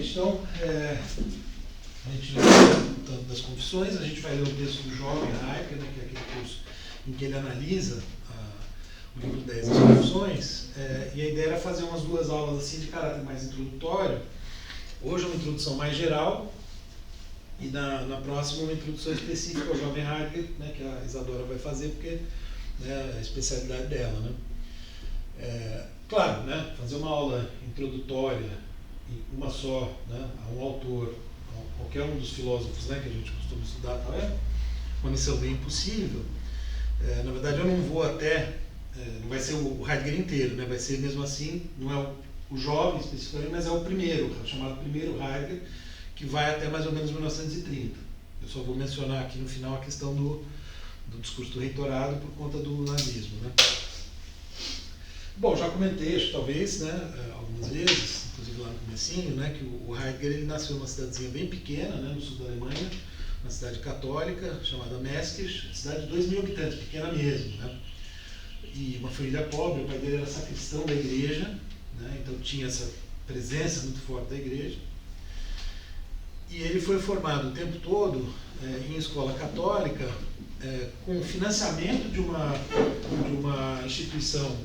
gente, então, a gente já falou das confissões, a gente vai ler o texto do jovem Heidegger, né, que é aquele curso em que ele analisa o livro 10 das confissões, e a ideia era fazer umas duas aulas assim de caráter mais introdutório. Hoje é uma introdução mais geral, e na próxima uma introdução específica ao jovem Heidegger, né, que a Isadora vai fazer, porque é a especialidade dela. Né? Claro, né, fazer uma aula introdutória, uma só, né, a um autor, a qualquer um dos filósofos, né, que a gente costuma estudar, tá, é uma missão bem impossível. Na verdade, eu não vou até, não vai ser o Heidegger inteiro, né, vai ser mesmo assim, não é o jovem especificamente, mas é o primeiro, chamado primeiro Heidegger, que vai até mais ou menos 1930. Eu só vou mencionar aqui no final a questão do discurso do reitorado por conta do nazismo. Né? Bom, já comentei, acho que talvez, né, algumas vezes, inclusive lá no comecinho, né, que o Heidegger ele nasceu numa cidadezinha bem pequena, né, no sul da Alemanha, uma cidade católica chamada Meskisch, cidade de 2.000 habitantes, pequena mesmo. Né? E uma família pobre, o pai dele era sacristão da igreja, né, então tinha essa presença muito forte da igreja. E ele foi formado o tempo todo em escola católica, com financiamento de uma instituição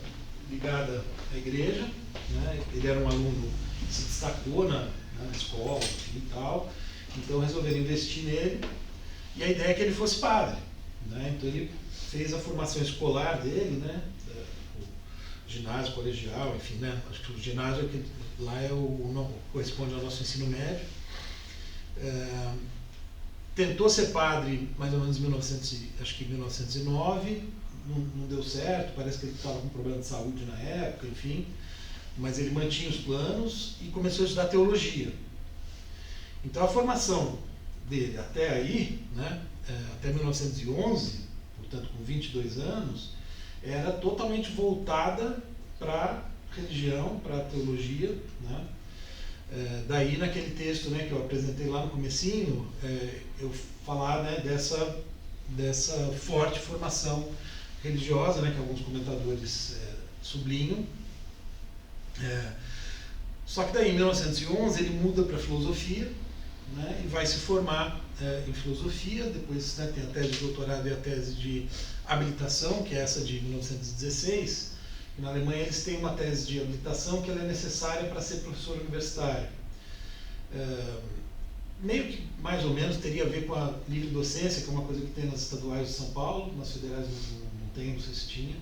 ligada à igreja. Né? Ele era um aluno que se destacou na escola e tal, então resolveram investir nele, e a ideia é que ele fosse padre. Né? Então ele fez a formação escolar dele, né? O ginásio, colegial, enfim, né? Acho que o ginásio lá corresponde ao nosso ensino médio. Tentou ser padre mais ou menos em 1909, não deu certo, parece que ele estava com problema de saúde na época, enfim, mas ele mantinha os planos e começou a estudar teologia. Então a formação dele até aí, né, até 1911, portanto com 22 anos, era totalmente voltada para a religião, para a teologia, né? Daí naquele texto, né, que eu apresentei lá no comecinho, eu falar, né, dessa forte formação religiosa, né, que alguns comentadores sublinham. Só que daí em 1911 ele muda para filosofia, né, e vai se formar em filosofia, depois, né, tem a tese de doutorado e a tese de habilitação, que é essa de 1916. Na Alemanha eles têm uma tese de habilitação que ela é necessária para ser professor universitário. Meio que, mais ou menos, teria a ver com a livre docência, que é uma coisa que tem nas estaduais de São Paulo, nas federais não tem, não sei se tinha.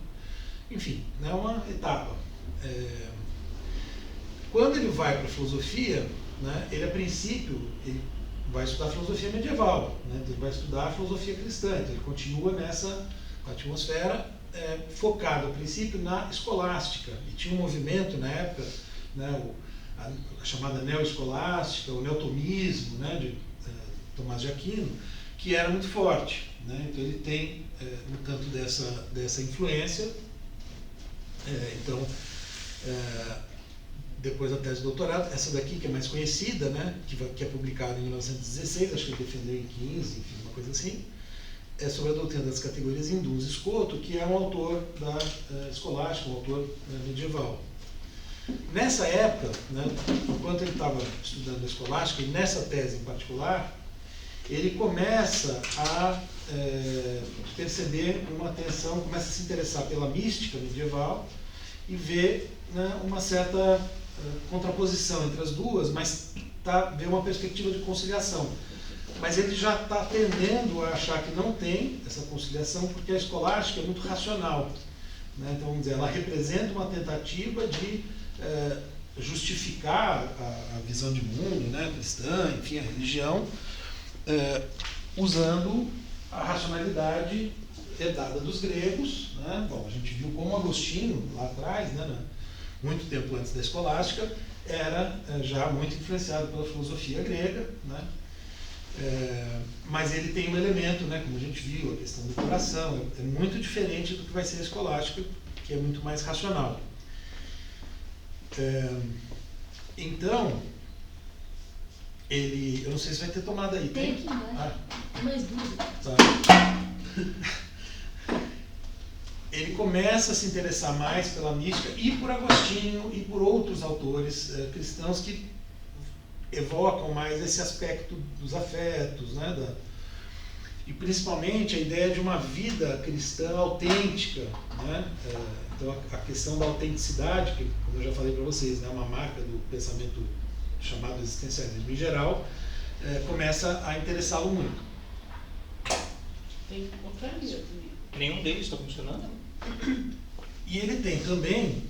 Enfim, é uma etapa. Quando ele vai para a filosofia, né, ele a princípio ele vai estudar filosofia medieval, né, ele vai estudar a filosofia cristã, então ele continua nessa atmosfera focado a princípio na escolástica, e tinha um movimento na época, né, a chamada neoescolástica, o neotomismo, né, de Tomás de Aquino, que era muito forte. Né, então ele tem um tanto dessa influência. Então, depois da tese de doutorado, essa daqui que é mais conhecida, né, que é publicada em 1916, acho que ele defendeu em 15, enfim, uma coisa assim, é sobre a doutrina das categorias em Duns Scoto, que é um autor da escolástica, um autor medieval. Nessa época, né, enquanto ele estava estudando a escolástica, e nessa tese em particular, ele começa a perceber uma tensão, começa a se interessar pela mística medieval e ver, né, uma certa contraposição entre as duas, mas vê uma perspectiva de conciliação. Mas ele já está tendendo a achar que não tem essa conciliação, porque a escolástica é muito racional. Né? Então, vamos dizer, ela representa uma tentativa de justificar a visão de mundo, né, cristã, enfim, a religião, usando a racionalidade herdada dos gregos. Né? Bom, a gente viu como Agostinho, lá atrás, né, muito tempo antes da escolástica, era já muito influenciado pela filosofia grega, né? Mas ele tem um elemento, né, como a gente viu, a questão do coração, é muito diferente do que vai ser a escolástica, que é muito mais racional. Então, eu não sei se vai ter tomada aí. Tem aqui embaixo. Mais duas. Tá. Ele começa a se interessar mais pela mística e por Agostinho e por outros autores cristãos que evocam mais esse aspecto dos afetos, né? E principalmente a ideia de uma vida cristã autêntica, né? Então a questão da autenticidade, que como eu já falei para vocês, é uma marca do pensamento chamado existencialismo em geral, começa a interessá-lo muito. Tem contraria também. Nenhum deles está funcionando? E ele tem também,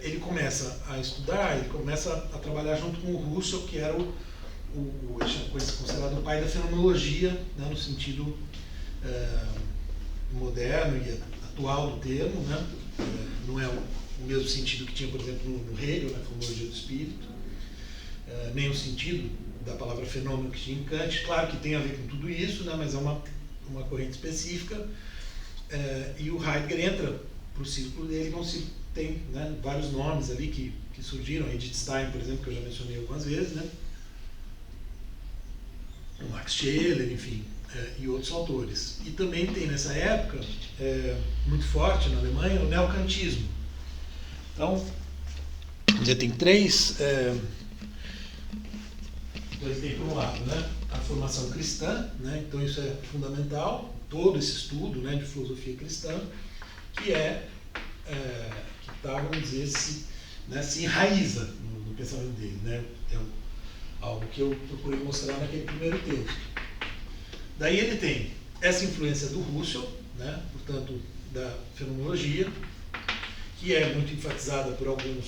ele começa a estudar, ele começa a trabalhar junto com o Russell, que era considerado o pai da fenomenologia, né, no sentido moderno e atual do termo, né? Não é o mesmo sentido que tinha, por exemplo, no Hegel, na fenomenologia do espírito, nem o sentido da palavra fenômeno que tinha em Kant. Claro que tem a ver com tudo isso, né, mas é uma corrente específica, e o Heidegger entra para o círculo dele, tem, né, vários nomes ali que surgiram, Edith Stein, por exemplo, que eu já mencionei algumas vezes, né? O Max Scheler, enfim, e outros autores. E também tem nessa época, muito forte na Alemanha, o neocantismo. Então, tem três... Então ele tem, por um lado, né, a formação cristã, né, então isso é fundamental, todo esse estudo, né, de filosofia cristã, que está, vamos dizer, se enraiza no pensamento dele, né, algo que eu procurei mostrar naquele primeiro texto. Daí ele tem essa influência do Russell, né, portanto, da fenomenologia, que é muito enfatizada por alguns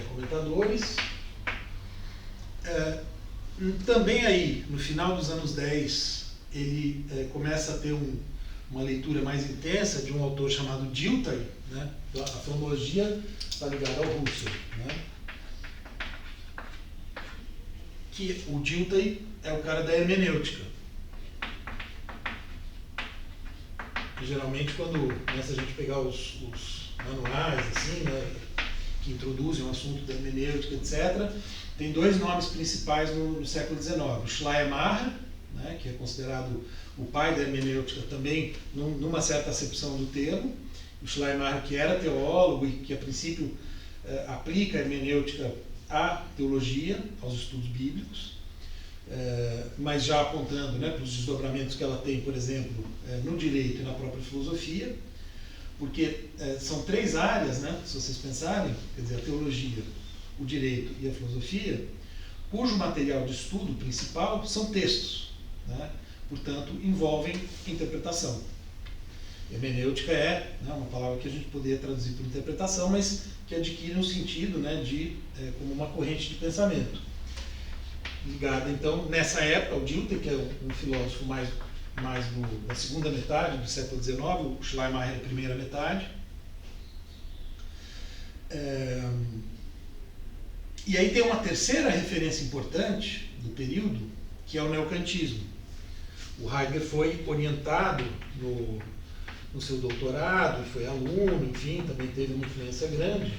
comentadores. Também aí, no final dos anos 10, ele começa a ter uma leitura mais intensa de um autor chamado Dilthey, né? A fenomenologia está ligada ao Russell, né? Que o Dilthey é o cara da hermenêutica. E, geralmente, quando começa a gente pegar os manuais, assim, né, que introduzem o assunto da hermenêutica, etc., tem dois nomes principais no século XIX. O Schleiermacher, né, que é considerado o pai da hermenêutica também, numa certa acepção do termo. O Schleiermacher, que era teólogo e que, a princípio, aplica a hermenêutica à teologia, aos estudos bíblicos, mas já apontando, né, para os desdobramentos que ela tem, por exemplo, no direito e na própria filosofia, porque são três áreas, né, se vocês pensarem, quer dizer, a teologia, o direito e a filosofia, cujo material de estudo principal são textos, né? Portanto, envolvem interpretação. Hermenêutica é, né, uma palavra que a gente poderia traduzir por interpretação, mas que adquire um sentido, né, como uma corrente de pensamento. Ligada, então, nessa época, o Dilthey, que é um filósofo mais da segunda metade do século XIX, o Schleiermacher é a primeira metade. E aí tem uma terceira referência importante do período, que é o neocantismo. O Heidegger foi orientado no seu doutorado, foi aluno, enfim, também teve uma influência grande,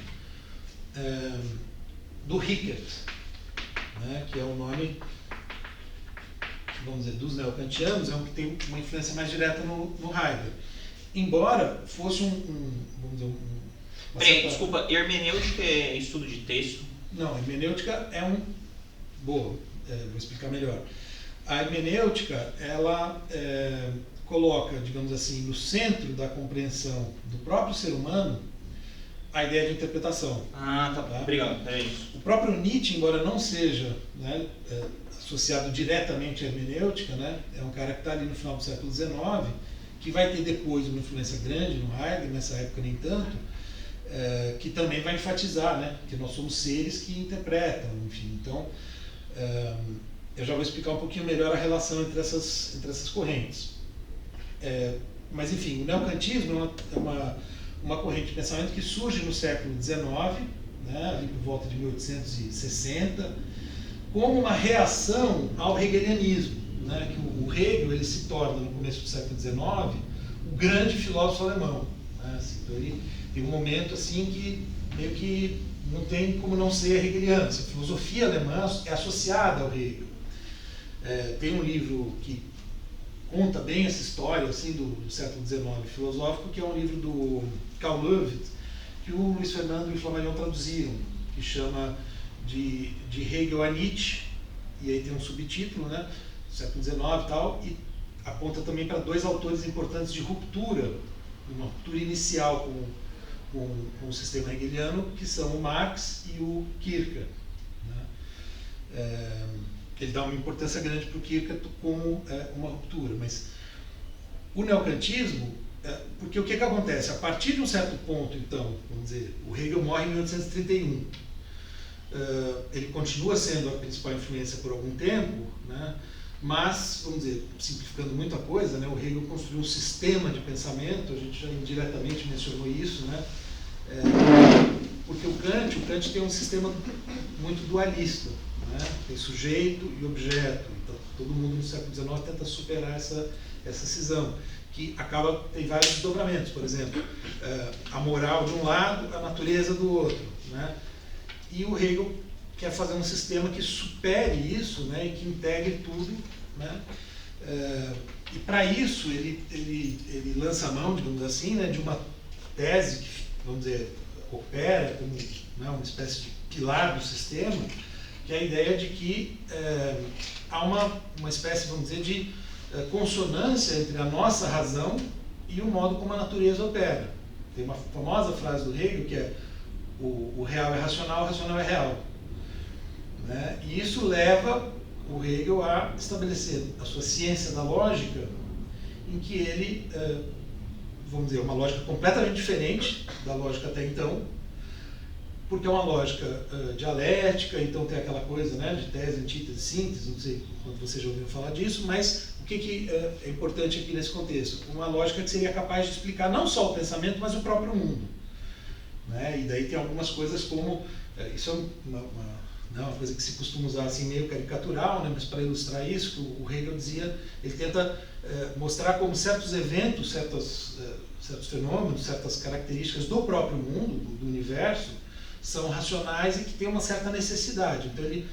do Rickert, né, que é o nome, vamos dizer, dos neocantianos, é um que tem uma influência mais direta no Heidegger. Embora fosse vamos dizer, Peraí, desculpa, hermenêutica é estudo de texto? Não, a hermenêutica vou explicar melhor. A hermenêutica, ela coloca, digamos assim, no centro da compreensão do próprio ser humano a ideia de interpretação. Tá? Obrigado, é isso. O próprio Nietzsche, embora não seja, né, associado diretamente à hermenêutica, né, é um cara que está ali no final do século XIX, que vai ter depois uma influência grande no Heidegger, nessa época nem tanto, que também vai enfatizar, né, que nós somos seres que interpretam, enfim. Então, eu já vou explicar um pouquinho melhor a relação entre essas correntes. Mas, enfim, o neocantismo é uma corrente de pensamento que surge no século XIX, né, ali por volta de 1860, como uma reação ao hegelianismo, né, que o Hegel ele se torna, no começo do século XIX, o grande filósofo alemão. Né, assim, então ele tem um momento assim que meio que não tem como não ser hegeliano. A filosofia alemã é associada ao Hegel. Tem um livro que conta bem essa história assim, do século XIX filosófico, que é um livro do Karl Löwith, que o Luiz Fernando e o Flamarion traduziram, que chama de Hegel a Nietzsche, e aí tem um subtítulo, né, século XIX e tal, e aponta também para dois autores importantes de ruptura, uma ruptura inicial com o sistema hegeliano, que são o Marx e o Kierkegaard, né? Ele dá uma importância grande para o Kierkegaard como uma ruptura, mas o neocantismo, porque o que acontece? A partir de um certo ponto, então, vamos dizer, o Hegel morre em 1831, ele continua sendo a principal influência por algum tempo, né? Mas, vamos dizer, simplificando muito a coisa, né, o Hegel construiu um sistema de pensamento, a gente já indiretamente mencionou isso, né, porque o Kant tem um sistema muito dualista, né, tem sujeito e objeto, então todo mundo no século XIX tenta superar essa cisão, que tem vários desdobramentos, por exemplo, a moral de um lado, a natureza do outro, né, e o Hegel quer fazer um sistema que supere isso, né, e que integre tudo, né, e para isso ele lança a mão, digamos assim, né, de uma tese que, vamos dizer, opera como, né, uma espécie de pilar do sistema, que é a ideia de que há uma espécie, vamos dizer, de consonância entre a nossa razão e o modo como a natureza opera. Tem uma famosa frase do Hegel que é: o real é racional, o racional é real. Né? E isso leva o Hegel a estabelecer a sua ciência da lógica, em que ele, vamos dizer, uma lógica completamente diferente da lógica até então, porque é uma lógica dialética, então tem aquela coisa, né, de tese, antítese, síntese, não sei quando você já ouviu falar disso, mas o que é importante aqui nesse contexto? Uma lógica que seria capaz de explicar não só o pensamento, mas o próprio mundo. Né? E daí tem algumas coisas como, isso é uma coisa que se costuma usar assim meio caricatural, né? Mas para ilustrar isso, o Hegel dizia, ele tenta mostrar como certos eventos, certos fenômenos, certas características do próprio mundo, do universo, são racionais e que têm uma certa necessidade. Então ele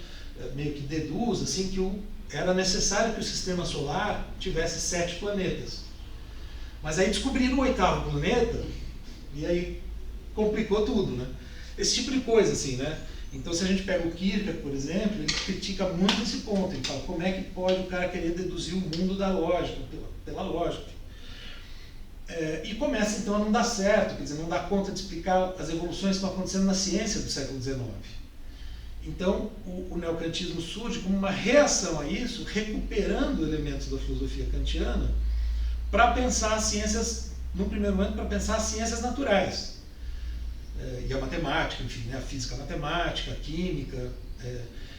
meio que deduz assim, que era necessário que o sistema solar tivesse 7 planetas. Mas aí descobriram o 8º planeta, e aí complicou tudo, né? Esse tipo de coisa, assim, né? Então, se a gente pega o Kierkegaard, por exemplo, ele critica muito esse ponto. Ele fala, como é que pode o cara querer deduzir o mundo da lógica, pela lógica? E começa, então, a não dar certo, quer dizer, não dá conta de explicar as evoluções que estão acontecendo na ciência do século XIX. Então, o neocantismo surge como uma reação a isso, recuperando elementos da filosofia kantiana, para pensar as ciências, no primeiro momento, para pensar as ciências naturais. E a matemática, enfim, né, a física matemática, a química,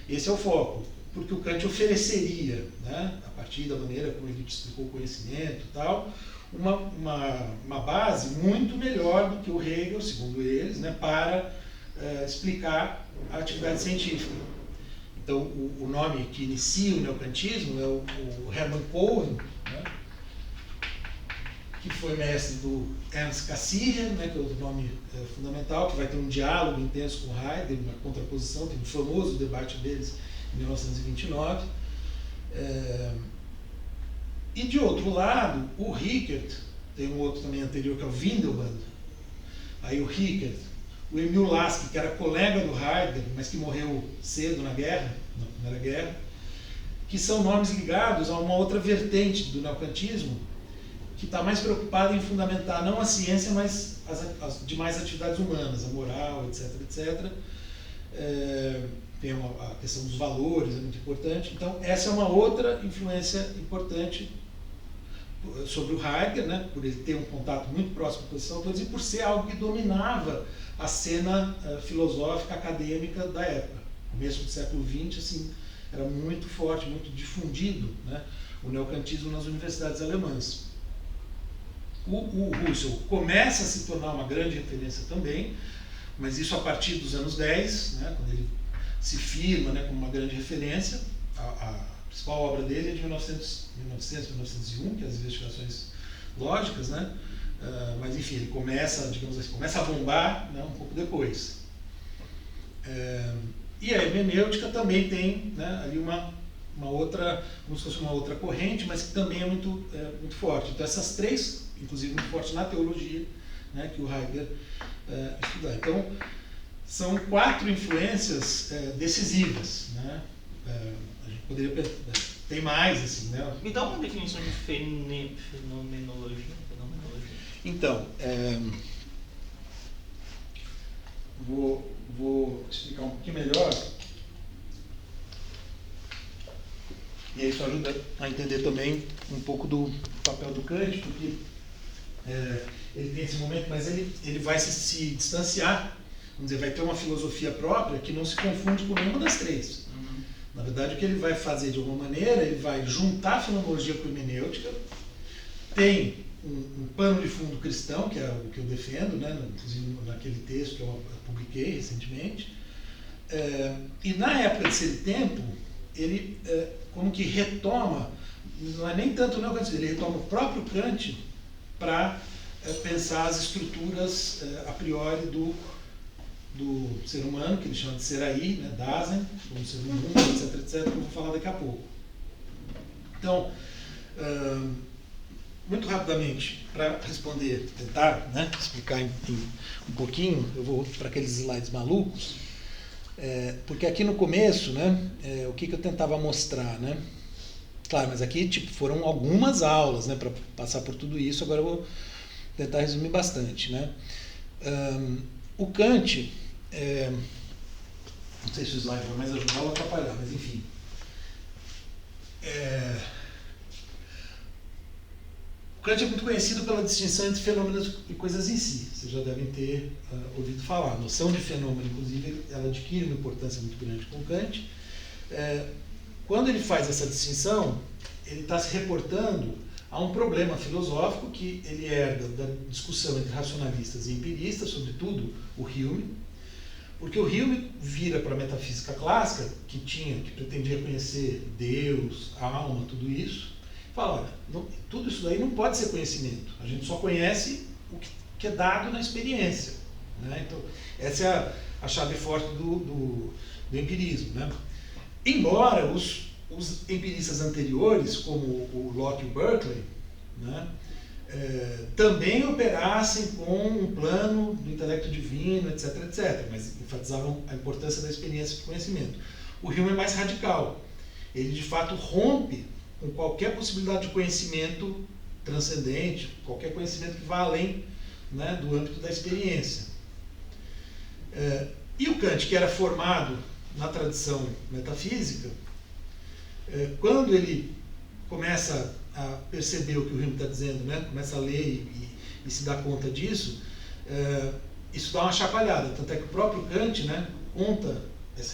esse é o foco, porque o Kant ofereceria, né, a partir da maneira como ele explicou o conhecimento e tal, uma base muito melhor do que o Hegel, segundo eles, né, para explicar a atividade científica. Então, o nome que inicia o neocantismo é o Hermann Cohen, né, que foi mestre do Ernst Cassirer, né, que é outro nome fundamental, que vai ter um diálogo intenso com Heidegger, uma contraposição, tem um famoso debate deles em 1929. E de outro lado, o Rickert, tem um outro também anterior que é o Windelband, aí o Rickert, o Emil Lasky, que era colega do Heidegger, mas que morreu cedo na guerra, na Primeira Guerra, que são nomes ligados a uma outra vertente do neocantismo, que está mais preocupada em fundamentar não a ciência, mas as demais atividades humanas, a moral, etc, etc. Tem a questão dos valores, é muito importante. Então, essa é uma outra influência importante sobre o Heidegger, né, por ele ter um contato muito próximo com esses autores e por ser algo que dominava a cena filosófica, acadêmica da época. No começo do século XX, assim, era muito forte, muito difundido, né, o neocantismo nas universidades alemãs. O Russell começa a se tornar uma grande referência também, mas isso a partir dos anos 10, né, quando ele se firma, né, como uma grande referência. A principal obra dele é de 1901, que é as investigações lógicas, né, mas enfim, ele começa, digamos assim, começa a bombar, né, um pouco depois. E a hermenêutica também tem, né, ali uma outra, como se fosse uma outra corrente, mas que também é muito forte. Então essas inclusive muito fortes na teologia, né, que o Heidegger estudar. Então, são 4 influências decisivas, né? A gente poderia tem mais, assim, né? Me dá uma definição de fenomenologia. Então, vou explicar um pouquinho melhor. E aí isso ajuda a entender também um pouco do papel do Kant, porque ele tem esse momento, mas ele vai se distanciar, vamos dizer, vai ter uma filosofia própria que não se confunde com nenhuma das 3. Na verdade, o que ele vai fazer de alguma maneira, ele vai juntar a fenomenologia com a hermenêutica, tem um pano de fundo cristão, que é o que eu defendo, né, inclusive naquele texto que eu publiquei recentemente, e na época desse tempo, ele como que retoma, não é nem tanto o Kant, ele retoma o próprio Kant para pensar as estruturas a priori do ser humano, que ele chama de ser aí, né, Dasein, como ser no mundo, etc, etc, que eu vou falar daqui a pouco. Então, muito rapidamente, para responder, tentar, né, explicar um pouquinho, eu vou para aqueles slides malucos, porque aqui no começo, né, o que eu tentava mostrar, né? Claro, mas aqui foram algumas aulas, né, para passar por tudo isso. Agora eu vou tentar resumir bastante, né? O Kant, não sei se o slide vai mais ajudar ou atrapalhar, mas enfim. O Kant é muito conhecido pela distinção entre fenômenos e coisas em si. Vocês já devem ter ouvido falar. A noção de fenômeno, inclusive, ela adquire uma importância muito grande com o Kant. Quando ele faz essa distinção, ele está se reportando a um problema filosófico que ele herda da discussão entre racionalistas e empiristas, sobretudo o Hume, porque o Hume vira para a metafísica clássica, que pretendia conhecer Deus, a alma, tudo isso, e fala, olha, tudo isso daí não pode ser conhecimento, a gente só conhece o que é dado na experiência, né? Então, essa é a chave forte do empirismo, né? Embora os empiristas anteriores, como o Locke e o Berkeley, né, também operassem com um plano do intelecto divino, etc, etc, mas enfatizavam a importância da experiência do conhecimento. O Hume é mais radical. Ele, de fato, rompe com qualquer possibilidade de conhecimento transcendente, qualquer conhecimento que vá além, né, do âmbito da experiência. E o Kant, que era formado na tradição metafísica, quando ele começa a perceber o que o Hume está dizendo, né, começa a ler e se dá conta disso, isso dá uma chacoalhada. Tanto é que o próprio Kant, né,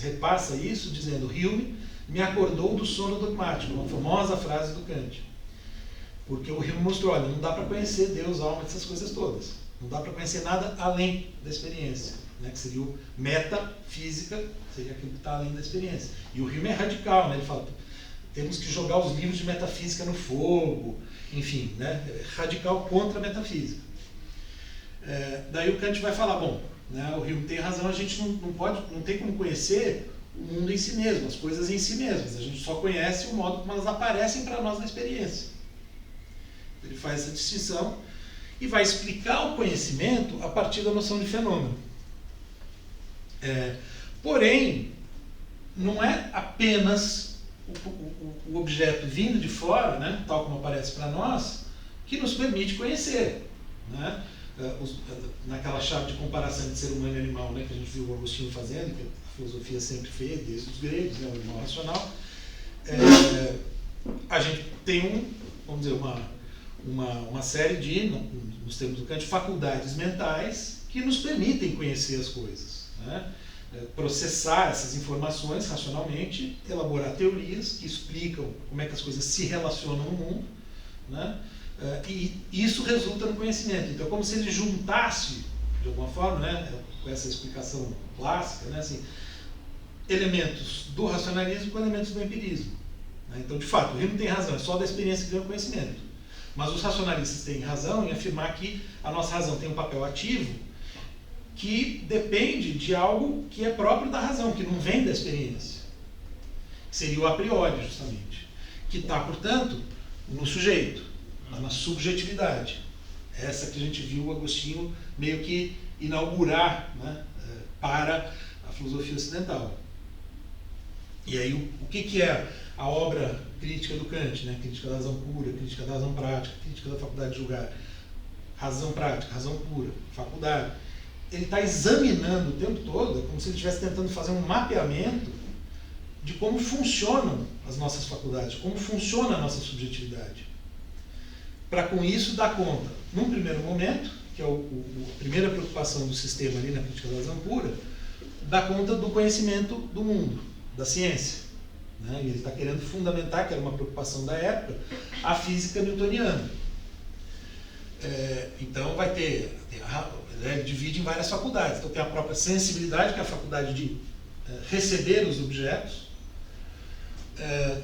repassa isso dizendo: Hume me acordou do sono dogmático, uma famosa frase do Kant. Porque o Hume mostrou, olha, não dá para conhecer Deus, alma, essas coisas todas. Não dá para conhecer nada além da experiência, né, que seria o metafísica, seria aquilo que está além da experiência. E o Hume é radical, né, ele fala, temos que jogar os livros de metafísica no fogo, enfim, né, radical contra a metafísica. Daí o Kant vai falar, bom, né, o Hume tem razão, a gente não tem como conhecer o mundo em si mesmo, as coisas em si mesmas, a gente só conhece o modo como elas aparecem para nós na experiência. Ele faz essa distinção e vai explicar o conhecimento a partir da noção de fenômeno. Porém, não é apenas o objeto vindo de fora, né, tal como aparece para nós, que nos permite conhecer, né? Naquela chave de comparação entre ser humano e animal, né, que a gente viu o Agostinho fazendo, que a filosofia sempre fez, desde os gregos, né, o animal racional, a gente tem vamos dizer, uma série de, nos termos do Kant, faculdades mentais que nos permitem conhecer as coisas, né? Processar essas informações racionalmente, elaborar teorias que explicam como é que as coisas se relacionam no mundo, né? E isso resulta no conhecimento. Então é como se ele juntasse, de alguma forma, né, com essa explicação clássica, né, assim, elementos do racionalismo com elementos do empirismo, né? Então, de fato, o Hume tem razão, é só da experiência que vem o conhecimento. Mas os racionalistas têm razão em afirmar que a nossa razão tem um papel ativo que depende de algo que é próprio da razão, que não vem da experiência. Seria o a priori, justamente. Que está, portanto, no sujeito, na subjetividade. Essa que a gente viu o Agostinho meio que inaugurar, né, para a filosofia ocidental. E aí, o que é a obra crítica do Kant, né? Crítica da razão pura, crítica da razão prática, crítica da faculdade de julgar, razão prática, razão pura, faculdade. Ele está examinando o tempo todo, é como se ele estivesse tentando fazer um mapeamento de como funcionam as nossas faculdades, como funciona a nossa subjetividade. Para com isso dar conta, num primeiro momento, que é a primeira preocupação do sistema ali na crítica da razão pura, dar conta do conhecimento do mundo, da ciência. Né? E ele está querendo fundamentar, que era uma preocupação da época, a física newtoniana. Então vai ter ele divide em várias faculdades. Então tem a própria sensibilidade, que é a faculdade de receber os objetos.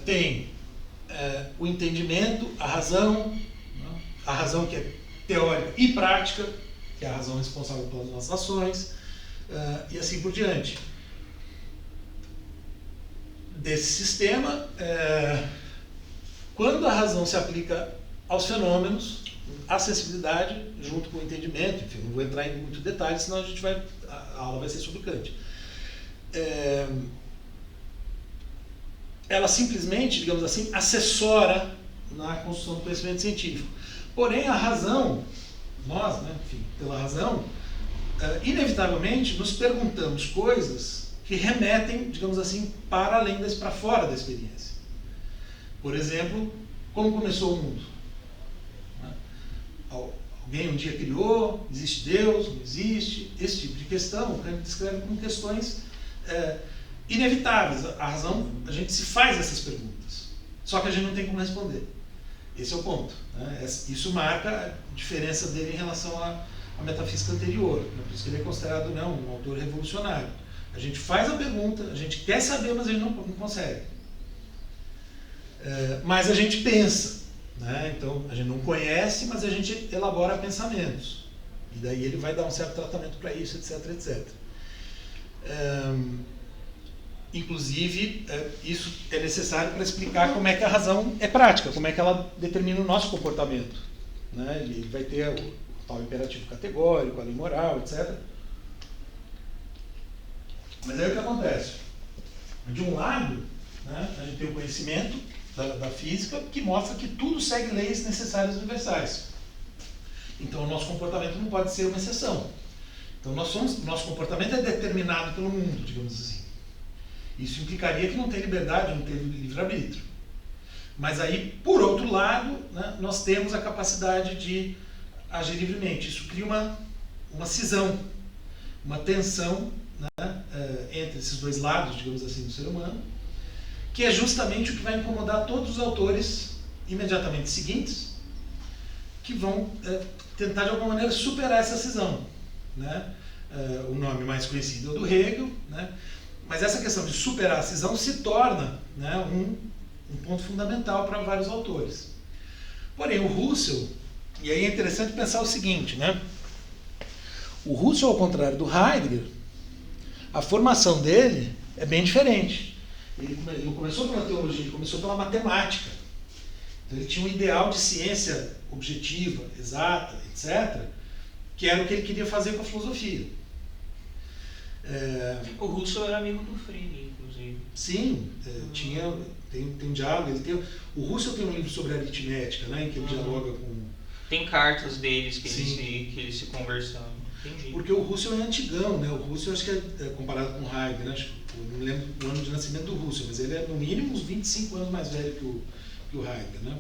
Tem o entendimento, a razão que é teórica e prática, que é a razão responsável pelas nossas ações, e assim por diante. Desse sistema, quando a razão se aplica aos fenômenos, a sensibilidade, junto com o entendimento, enfim, não vou entrar em muito detalhe, senão a aula vai ser sobre Kant. Ela simplesmente, digamos assim, assessora na construção do conhecimento científico. Porém, a razão, nós, né, enfim, pela razão, inevitavelmente nos perguntamos coisas que remetem, digamos assim, para fora da experiência. Por exemplo, como começou o mundo? Alguém um dia criou? Existe Deus? Não existe? Esse tipo de questão, o Kant descreve como questões inevitáveis. A razão, a gente se faz essas perguntas, só que a gente não tem como responder. Esse é o ponto. Né? Isso marca a diferença dele em relação à metafísica anterior. Né? Por isso que ele é considerado um autor revolucionário. A gente faz a pergunta, a gente quer saber, mas a gente não consegue. Mas a gente pensa. Né? Então, a gente não conhece, mas a gente elabora pensamentos. E daí ele vai dar um certo tratamento para isso, etc, etc. Inclusive, isso é necessário para explicar como é que a razão é prática, como é que ela determina o nosso comportamento. Né? Ele vai ter o tal imperativo categórico, a lei moral, etc. Mas aí o que acontece? De um lado, né, a gente tem o conhecimento da física, que mostra que tudo segue leis necessárias universais. Então o nosso comportamento não pode ser uma exceção. Então nosso comportamento é determinado pelo mundo, digamos assim. Isso implicaria que não tem liberdade, não tem livre-arbítrio. Mas aí, por outro lado, né, nós temos a capacidade de agir livremente. Isso cria uma cisão, uma tensão, né, entre esses dois lados, digamos assim, do ser humano, que é justamente o que vai incomodar todos os autores imediatamente seguintes, que vão tentar de alguma maneira superar essa cisão. Né? O nome mais conhecido é o do Hegel, né? Mas essa questão de superar a cisão se torna, né, um ponto fundamental para vários autores. Porém, o Russell, e aí é interessante pensar o seguinte, né? O Russell, ao contrário do Heidegger, a formação dele é bem diferente. Ele não começou pela teologia, ele começou pela matemática. Então ele tinha um ideal de ciência objetiva, exata, etc., que era o que ele queria fazer com a filosofia. O Russell era amigo do Frege, inclusive. Sim, tem um diálogo. O Russell tem um livro sobre aritmética, né, em que ele dialoga com... Tem cartas deles que eles se conversam. Entendi. Porque o Russell é antigão, né? O Russell, acho que é comparado com o Heidegger, né? Eu não lembro do ano de nascimento do Russell, mas ele é no mínimo uns 25 anos mais velho que o Heidegger, né?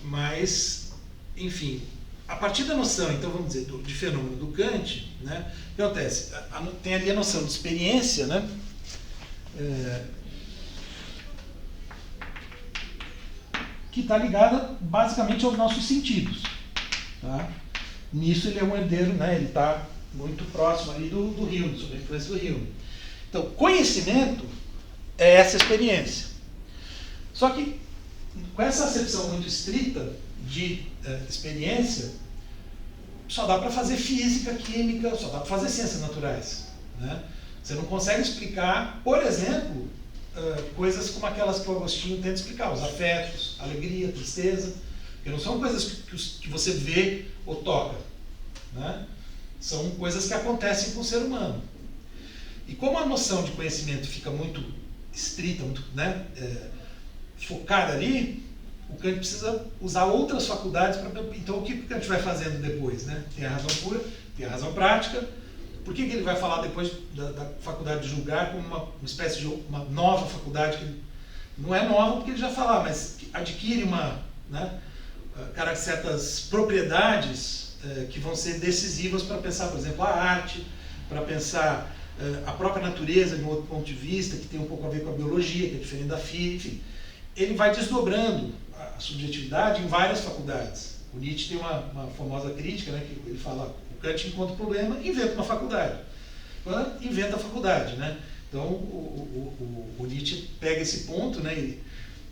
Mas, enfim, a partir da noção, então vamos dizer, de fenômeno do Kant, né? O que acontece? Tem ali a noção de experiência, né? Que está ligada basicamente aos nossos sentidos. Tá? Nisso ele é um herdeiro, né? Ele está muito próximo ali do Hume, sob a influência do Hume. Então, conhecimento é essa experiência. Só que, com essa acepção muito estrita de experiência, só dá para fazer física, química, só dá para fazer ciências naturais. Né? Você não consegue explicar, por exemplo, coisas como aquelas que o Agostinho tenta explicar, os afetos, alegria, tristeza, que não são coisas que você vê ou toca. Né? São coisas que acontecem com o ser humano. E como a noção de conhecimento fica muito estrita, muito, né, focada ali, o Kant precisa usar outras faculdades para... Então, o que o Kant vai fazendo depois? Né? Tem a razão pura, tem a razão prática. Por que ele vai falar depois da faculdade de julgar como uma espécie de uma nova faculdade? Que não é nova porque ele já fala, mas que adquire né, certas propriedades que vão ser decisivas para pensar, por exemplo, a arte, para pensar a própria natureza de um outro ponto de vista, que tem um pouco a ver com a biologia, que é diferente da física. Enfim, ele vai desdobrando a subjetividade em várias faculdades. O Nietzsche tem uma famosa crítica, né, que ele fala, o Kant encontra o problema, inventa uma faculdade. Inventa a faculdade, né? Então, o Nietzsche pega esse ponto, né,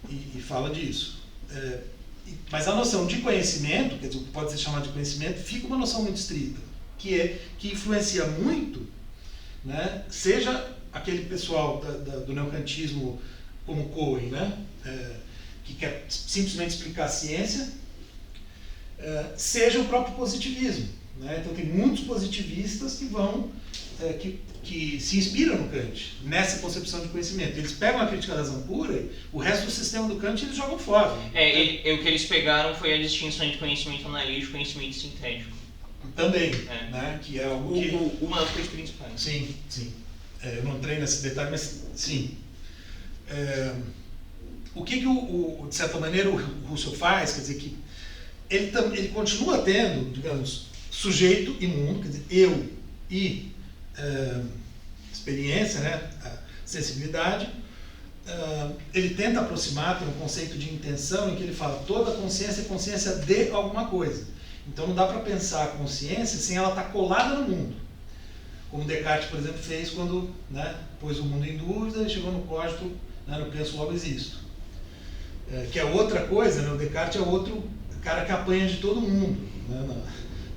e fala disso. Mas a noção de conhecimento, quer dizer, o que pode ser chamado de conhecimento, fica uma noção muito estrita, que influencia muito, né, seja aquele pessoal do neocantismo como Cohen, né, que quer simplesmente explicar a ciência, seja o próprio positivismo. Né? Então tem muitos positivistas que vão, que se inspiram no Kant, nessa concepção de conhecimento. Eles pegam a crítica da razão pura e o resto do sistema do Kant eles jogam fora. O que eles pegaram foi a distinção entre conhecimento analítico e conhecimento sintético. Também, né? Que é algo que... Uma das coisas principais. Sim, sim. Eu não entrei nesse detalhe, mas sim. O que de certa maneira, o Husserl faz, quer dizer, que ele continua tendo, digamos, sujeito e mundo, quer dizer, eu e experiência, né, a sensibilidade. Ele tenta aproximar, tem um conceito de intenção em que ele fala toda consciência é consciência de alguma coisa. Então não dá para pensar a consciência sem ela estar colada no mundo. Como Descartes, por exemplo, fez quando, né, pôs o mundo em dúvida e chegou no código, né, no penso logo existo. Que é outra coisa, né, o Descartes é outro cara que apanha de todo mundo, né,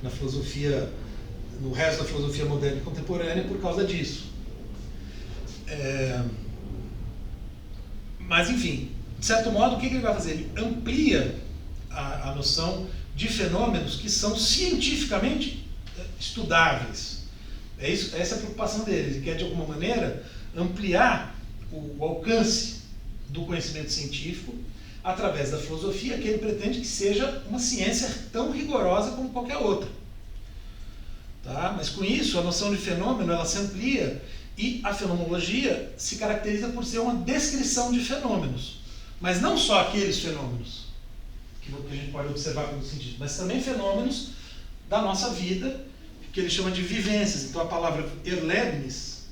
na filosofia, no resto da filosofia moderna e contemporânea por causa disso. Mas, enfim, de certo modo, o que ele vai fazer? Ele amplia a noção de fenômenos que são cientificamente estudáveis. Essa é a preocupação dele. Ele quer, de alguma maneira, ampliar o alcance do conhecimento científico através da filosofia, que ele pretende que seja uma ciência tão rigorosa como qualquer outra. Tá? Mas com isso, a noção de fenômeno ela se amplia e a fenomenologia se caracteriza por ser uma descrição de fenômenos. Mas não só aqueles fenômenos que a gente pode observar pelo sentido, mas também fenômenos da nossa vida, que ele chama de vivências. Então a palavra Erlebnis,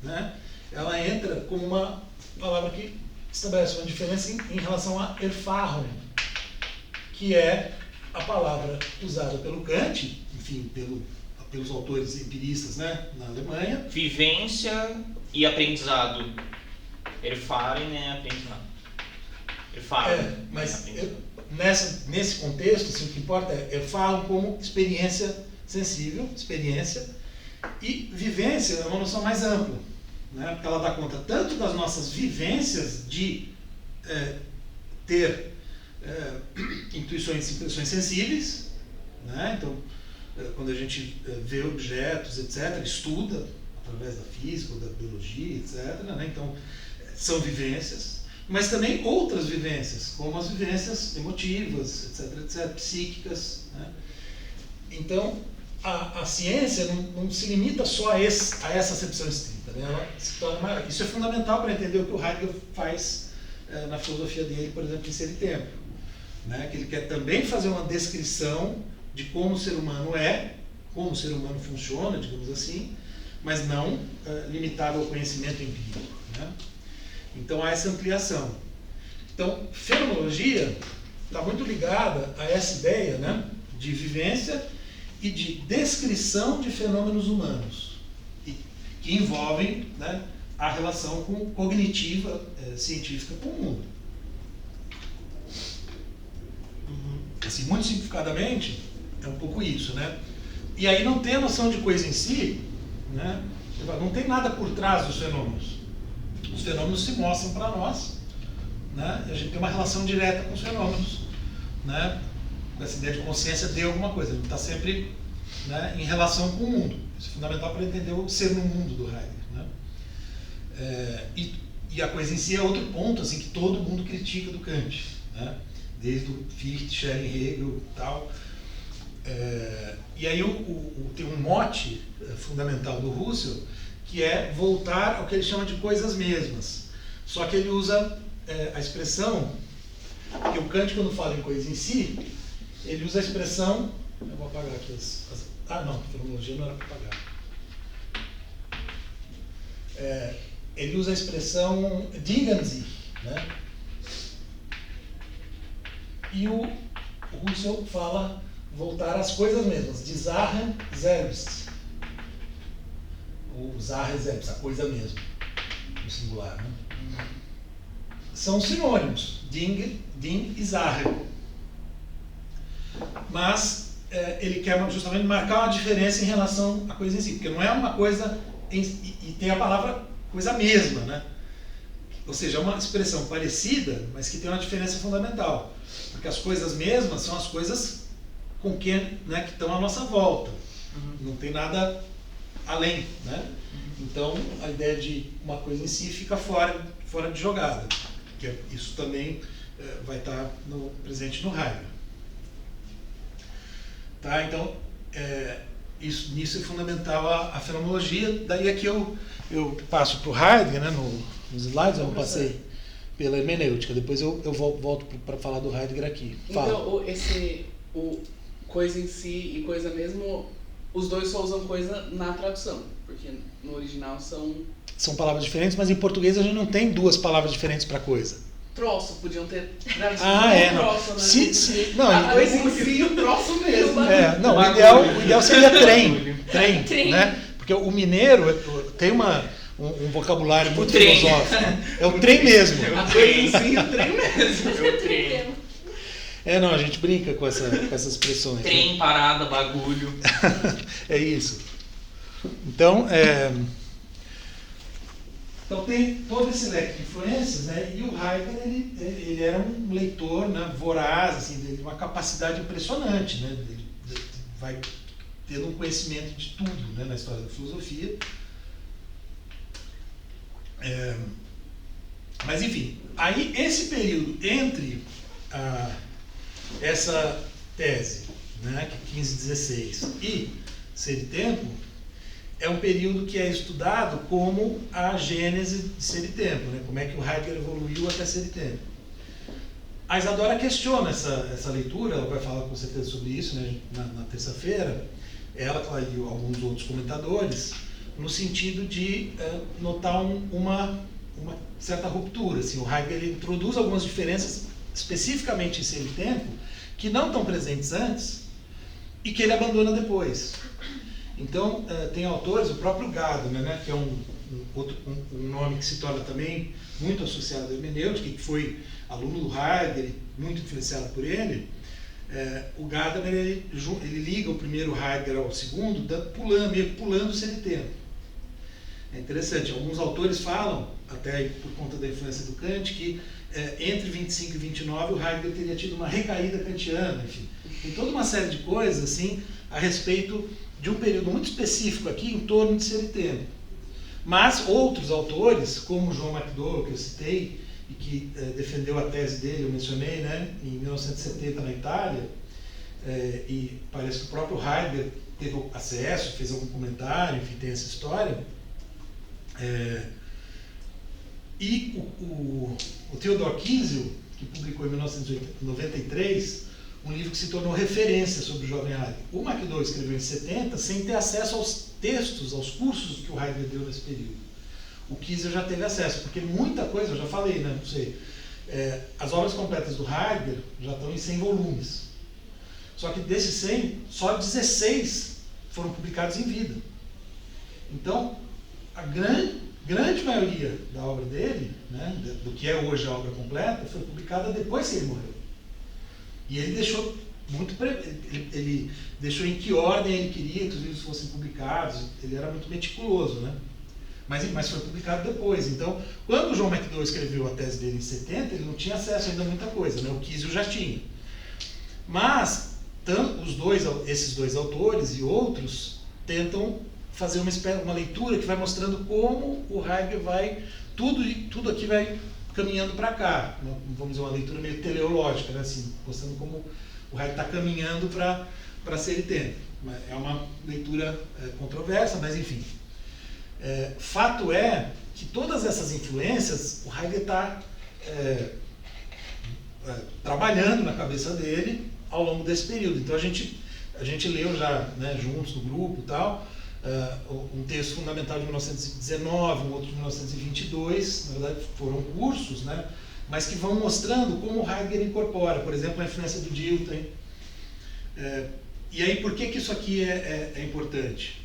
né, ela entra como uma palavra que estabelece uma diferença em relação a Erfahrung, que é a palavra usada pelo Kant, enfim, pelos autores empiristas, né, na Alemanha. Vivência e aprendizado. Erfahren é aprendizado. Erfahren. Mas nesse contexto, assim, o que importa é Erfahrung como experiência sensível, experiência, e vivência é uma noção mais ampla, né, porque ela dá conta tanto das nossas vivências de ter intuições e impressões sensíveis, né, então quando a gente vê objetos, etc., estuda através da física ou da biologia, etc., né, então são vivências, mas também outras vivências, como as vivências emotivas, etc., psíquicas, né. Então a ciência não se limita só a essa acepção estrita, né? Ela se torna maior. Isso é fundamental para entender o que o Heidegger faz na filosofia dele, por exemplo, em Ser e Tempo, né? Que ele quer também fazer uma descrição de como o ser humano é, como o ser humano funciona, digamos assim, mas não limitado ao conhecimento empírico, né? Então há essa ampliação. Então, fenomenologia está muito ligada a essa ideia, né, de vivência e de descrição de fenômenos humanos, que envolvem, né, a relação cognitiva científica com o mundo. Assim, muito simplificadamente, é um pouco isso, né? E aí não tem a noção de coisa em si, né? Não tem nada por trás dos fenômenos. Os fenômenos se mostram para nós, né? E a gente tem uma relação direta com os fenômenos, né? Com essa ideia de consciência de alguma coisa. A gente está sempre né, em relação com o mundo. Isso é fundamental para entender o ser no mundo do Heidegger. Né? E a coisa em si é outro ponto assim, que todo mundo critica do Kant, né? Desde o Fichte, Schelling, Hegel e tal. E aí tem um mote fundamental do Husserl, que é voltar ao que ele chama de coisas mesmas. Só que ele usa a expressão, que o Kant, quando fala em coisa em si, ele usa a expressão... Eu vou apagar aqui não, a fenomenologia não era para apagar. Ele usa a expressão dingen sich, né? E o Husserl fala voltar às coisas mesmas, die Sache selbst. Ou Sache selbst, a coisa mesma, no singular, né? São sinônimos, Ding e Sache. Mas ele quer justamente marcar uma diferença em relação à coisa em si, porque não é uma coisa, e tem a palavra coisa mesma, né? Ou seja, é uma expressão parecida, mas que tem uma diferença fundamental. Porque as coisas mesmas são as coisas com que, né, que estão à nossa volta. Não tem nada além, né? Então, a ideia de uma coisa em si fica fora de jogada. Que isso também vai estar presente no Heidegger. Tá? Então, nisso é fundamental a fenomenologia. Daí aqui eu passo para o Heidegger, né, nos slides, eu não passei pela hermenêutica. Depois eu volto para falar do Heidegger aqui. Fala. Então, o coisa em si e coisa mesmo, os dois só usam coisa na tradução, porque no original são palavras diferentes, mas em português a gente não tem duas palavras diferentes para coisa. Troço, podiam ter traduzido troço, não. Né? Não, a coisa em si, o troço mesmo. Não, o ideal seria trem, né? Porque o mineiro tem um vocabulário muito filosófico. É o trem mesmo. A coisa em si, o trem mesmo. É o trem. Não, a gente brinca com essas expressões. Trem, né? Parada, bagulho. É isso. Então, tem todo esse leque de influências, né? E o Heidegger, ele era um leitor, né, voraz, assim, de uma capacidade impressionante, né? Ele vai tendo um conhecimento de tudo, né, na história da filosofia. Mas, enfim, aí esse período entre essa tese, né, que 1516, e Ser e Tempo, é um período que é estudado como a gênese de Ser e Tempo, né? Como é que o Heidegger evoluiu até Ser e Tempo. A Isadora questiona essa leitura, ela vai falar com certeza sobre isso, né, na terça-feira, ela e alguns outros comentadores, no sentido de notar uma certa ruptura. Assim, o Heidegger introduz algumas diferenças, especificamente em Ser e Tempo, que não estão presentes antes e que ele abandona depois. Então, tem autores, o próprio Gadamer, né, que é um nome que se torna também muito associado à hermenêutica, que foi aluno do Heidegger, muito influenciado por ele. O Gadamer ele liga o primeiro Heidegger ao segundo, meio que pulando o Ser e Tempo. É interessante, alguns autores falam, até por conta da influência do Kant, que entre 25 e 29 o Heidegger teria tido uma recaída kantiana, enfim. Tem toda uma série de coisas assim, a respeito de um período muito específico aqui, em torno de Ser e Tempo. Mas outros autores, como João McDowell, que eu citei, e que defendeu a tese dele, eu mencionei, né, em 1970 na Itália, e parece que o próprio Heidegger teve acesso, fez algum comentário, enfim, tem essa história. E o Theodor Kinsel, que publicou em 1993, um livro que se tornou referência sobre o jovem Heidegger. O McDowell escreveu em 70 sem ter acesso aos textos, aos cursos que o Heidegger deu nesse período. O Kinsel já teve acesso, porque muita coisa, eu já falei, né, não sei, as obras completas do Heidegger já estão em 100 volumes. Só que desses 100, só 16 foram publicados em vida. Então, a grande maioria da obra dele, né, do que é hoje a obra completa, foi publicada depois que ele morreu. E ele deixou ele deixou em que ordem ele queria que os livros fossem publicados. Ele era muito meticuloso, né? Mas foi publicado depois. Então, quando o João McDowell escreveu a tese dele em 70, ele não tinha acesso ainda a muita coisa, né? O Kinsel já tinha. Mas esses dois autores e outros tentam fazer uma leitura que vai mostrando como o Heidegger vai, tudo aqui vai caminhando para cá, vamos dizer, uma leitura meio teleológica, né? Assim, mostrando como o Heidegger está caminhando para ser e tempo. É uma leitura controversa, mas enfim. Fato é que todas essas influências o Heidegger está trabalhando na cabeça dele ao longo desse período. Então a gente leu já, né, juntos no grupo e tal, um texto fundamental de 1919, um outro de 1922, na verdade foram cursos, né, mas que vão mostrando como o Heidegger incorpora, por exemplo, a influência do Dilthey. E aí, por que isso aqui é importante?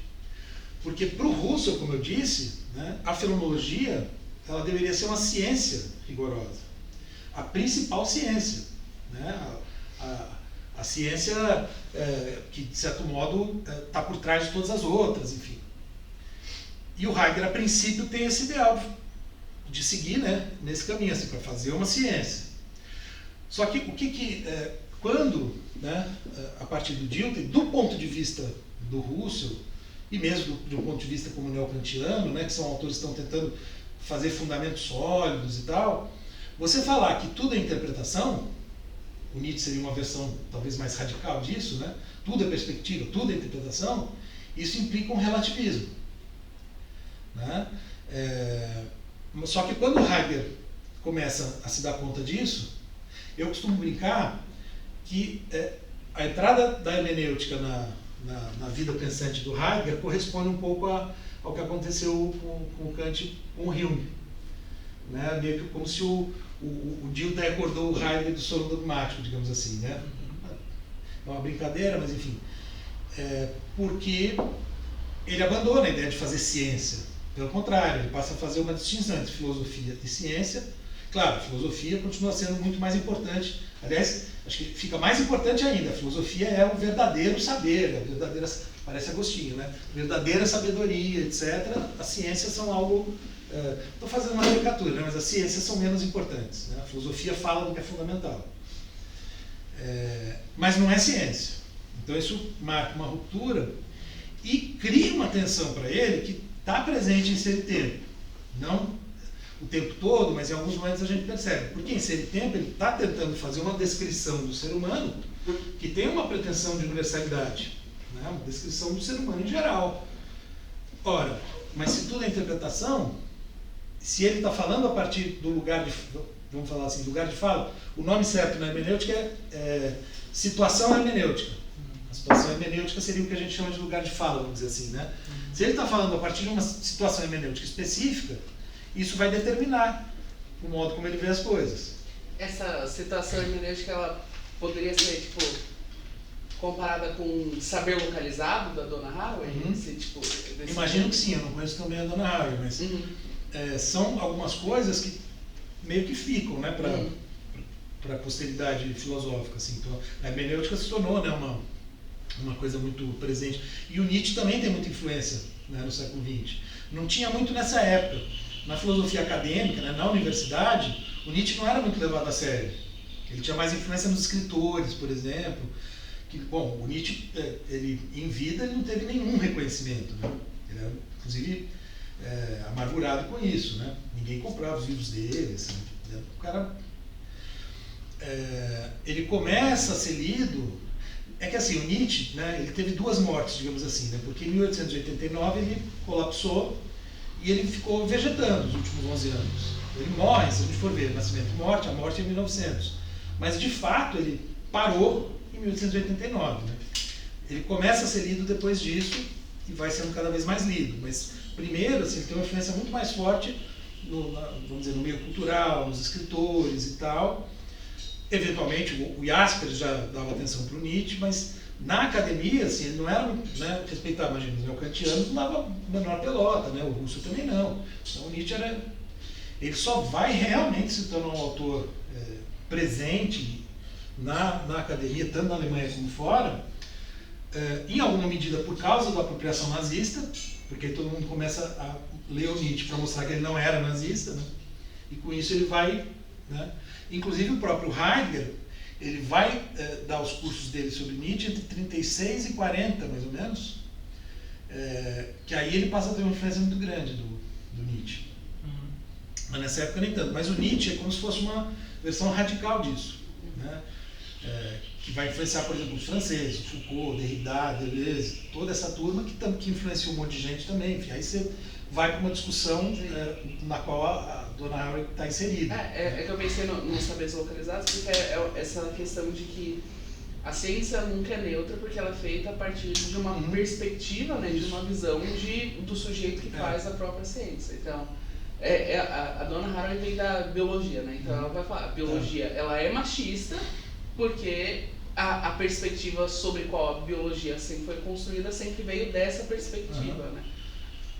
Porque para o Husserl, como eu disse, né, a fenomenologia ela deveria ser uma ciência rigorosa, a principal ciência, né, a ciência que, de certo modo, está por trás de todas as outras, enfim. E o Heidegger, a princípio, tem esse ideal de seguir, né, nesse caminho, assim, para fazer uma ciência. Só que quando, né, a partir do Dilthey, do ponto de vista do Husserl, e mesmo do ponto de vista como neokantiano, né, que são autores que estão tentando fazer fundamentos sólidos e tal, você falar que tudo é interpretação, o Nietzsche seria uma versão talvez mais radical disso, né? Tudo é perspectiva, tudo é interpretação, isso implica um relativismo, né? Só que quando Heidegger começa a se dar conta disso, eu costumo brincar que a entrada da hermenêutica na vida pensante do Heidegger corresponde um pouco ao que aconteceu com o Kant com o Hume, né? Meio que como se o Dilthey acordou o Heidegger do sono dogmático, digamos assim, né? É uma brincadeira, mas enfim. Porque ele abandona a ideia de fazer ciência. Pelo contrário, ele passa a fazer uma distinção entre filosofia e ciência. Claro, a filosofia continua sendo muito mais importante. Aliás, acho que fica mais importante ainda. A filosofia é o verdadeiro saber, a verdadeira, parece Agostinho, né? Verdadeira sabedoria, etc. As ciências são algo... Estou fazendo uma caricatura, né? Mas as ciências são menos importantes, né? A filosofia fala do que é fundamental. Mas não é ciência. Então isso marca uma ruptura e cria uma tensão para ele que está presente em Ser e Tempo. Não o tempo todo, mas em alguns momentos a gente percebe. Porque em Ser e Tempo ele está tentando fazer uma descrição do ser humano que tem uma pretensão de universalidade, né? Uma descrição do ser humano em geral. Ora, mas se tudo é interpretação, se ele está falando a partir do lugar de, vamos falar assim, lugar de fala, o nome certo na hermenêutica é situação hermenêutica. A situação hermenêutica seria o que a gente chama de lugar de fala, vamos dizer assim, né? Se ele está falando a partir de uma situação hermenêutica específica, isso vai determinar o modo como ele vê as coisas. Essa situação hermenêutica, ela poderia ser, tipo, comparada com saber localizado da Donna Haraway? Imagino que sim, eu não conheço também a Donna Haraway, mas são algumas coisas que meio que ficam, né, para a posteridade filosófica. Assim. Então, a hermenêutica se tornou, né, uma coisa muito presente. E o Nietzsche também tem muita influência, né, no século XX. Não tinha muito nessa época. Na filosofia acadêmica, né, na universidade, o Nietzsche não era muito levado a sério. Ele tinha mais influência nos escritores, por exemplo. Que, bom, o Nietzsche, ele, em vida, ele não teve nenhum reconhecimento, né? Ele era, inclusive, amargurado com isso, né? Ninguém comprava os livros dele, assim, né? O cara, ele começa a ser lido. É que assim, o Nietzsche, né, ele teve duas mortes, digamos assim, né? Porque em 1889 ele colapsou e ele ficou vegetando os últimos 11 anos. Ele morre, se a gente for ver, nascimento e morte, a morte é em 1900. Mas, de fato, ele parou em 1889. Né? Ele começa a ser lido depois disso e vai sendo cada vez mais lido. Mas, primeiro, assim, ele tem uma influência muito mais forte vamos dizer, no meio cultural, nos escritores e tal. Eventualmente, o Jaspers já dava atenção para o Nietzsche, mas na academia, assim, ele não era, né, respeitar, imagina, os neokantianos não dava menor pelota, né? O Russo também não. Então o Nietzsche ele só vai realmente se tornar um autor presente na academia, tanto na Alemanha como fora, em alguma medida por causa da apropriação nazista, porque todo mundo começa a ler o Nietzsche para mostrar que ele não era nazista, né? E com isso ele vai, né? Inclusive o próprio Heidegger, ele vai dar os cursos dele sobre Nietzsche entre 36 e 40, mais ou menos, que aí ele passa a ter uma influência muito grande do Nietzsche. Mas nessa época nem tanto. Mas o Nietzsche é como se fosse uma versão radical disso, né? Que vai influenciar, por exemplo, os franceses, Foucault, Derrida, Deleuze, toda essa turma que influenciou um monte de gente também. Enfim, aí você vai para uma discussão na qual a Donna Haraway está inserida. É que eu pensei nos saberes localizados, porque é essa questão de que a ciência nunca é neutra, porque ela é feita a partir de uma perspectiva, né, de uma visão do sujeito que faz a própria ciência. Então, a Donna Haraway vem da biologia, né? Então ela vai falar, a biologia ela é machista porque a perspectiva sobre qual a biologia sempre foi construída sempre veio dessa perspectiva, né?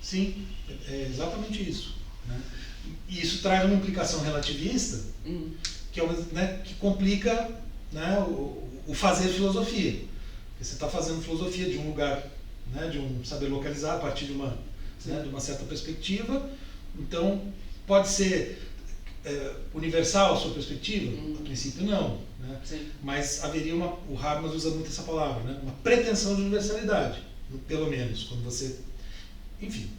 Sim, é exatamente isso, né? E isso traz uma implicação relativista que, né, que complica, né, o fazer filosofia. Porque você está fazendo filosofia de um lugar, né, de um saber localizar a partir de uma certa perspectiva. Então, pode ser universal a sua perspectiva? A princípio não, né? Mas haveria o Habermas usa muito essa palavra, né? Uma pretensão de universalidade, pelo menos, quando você... Enfim,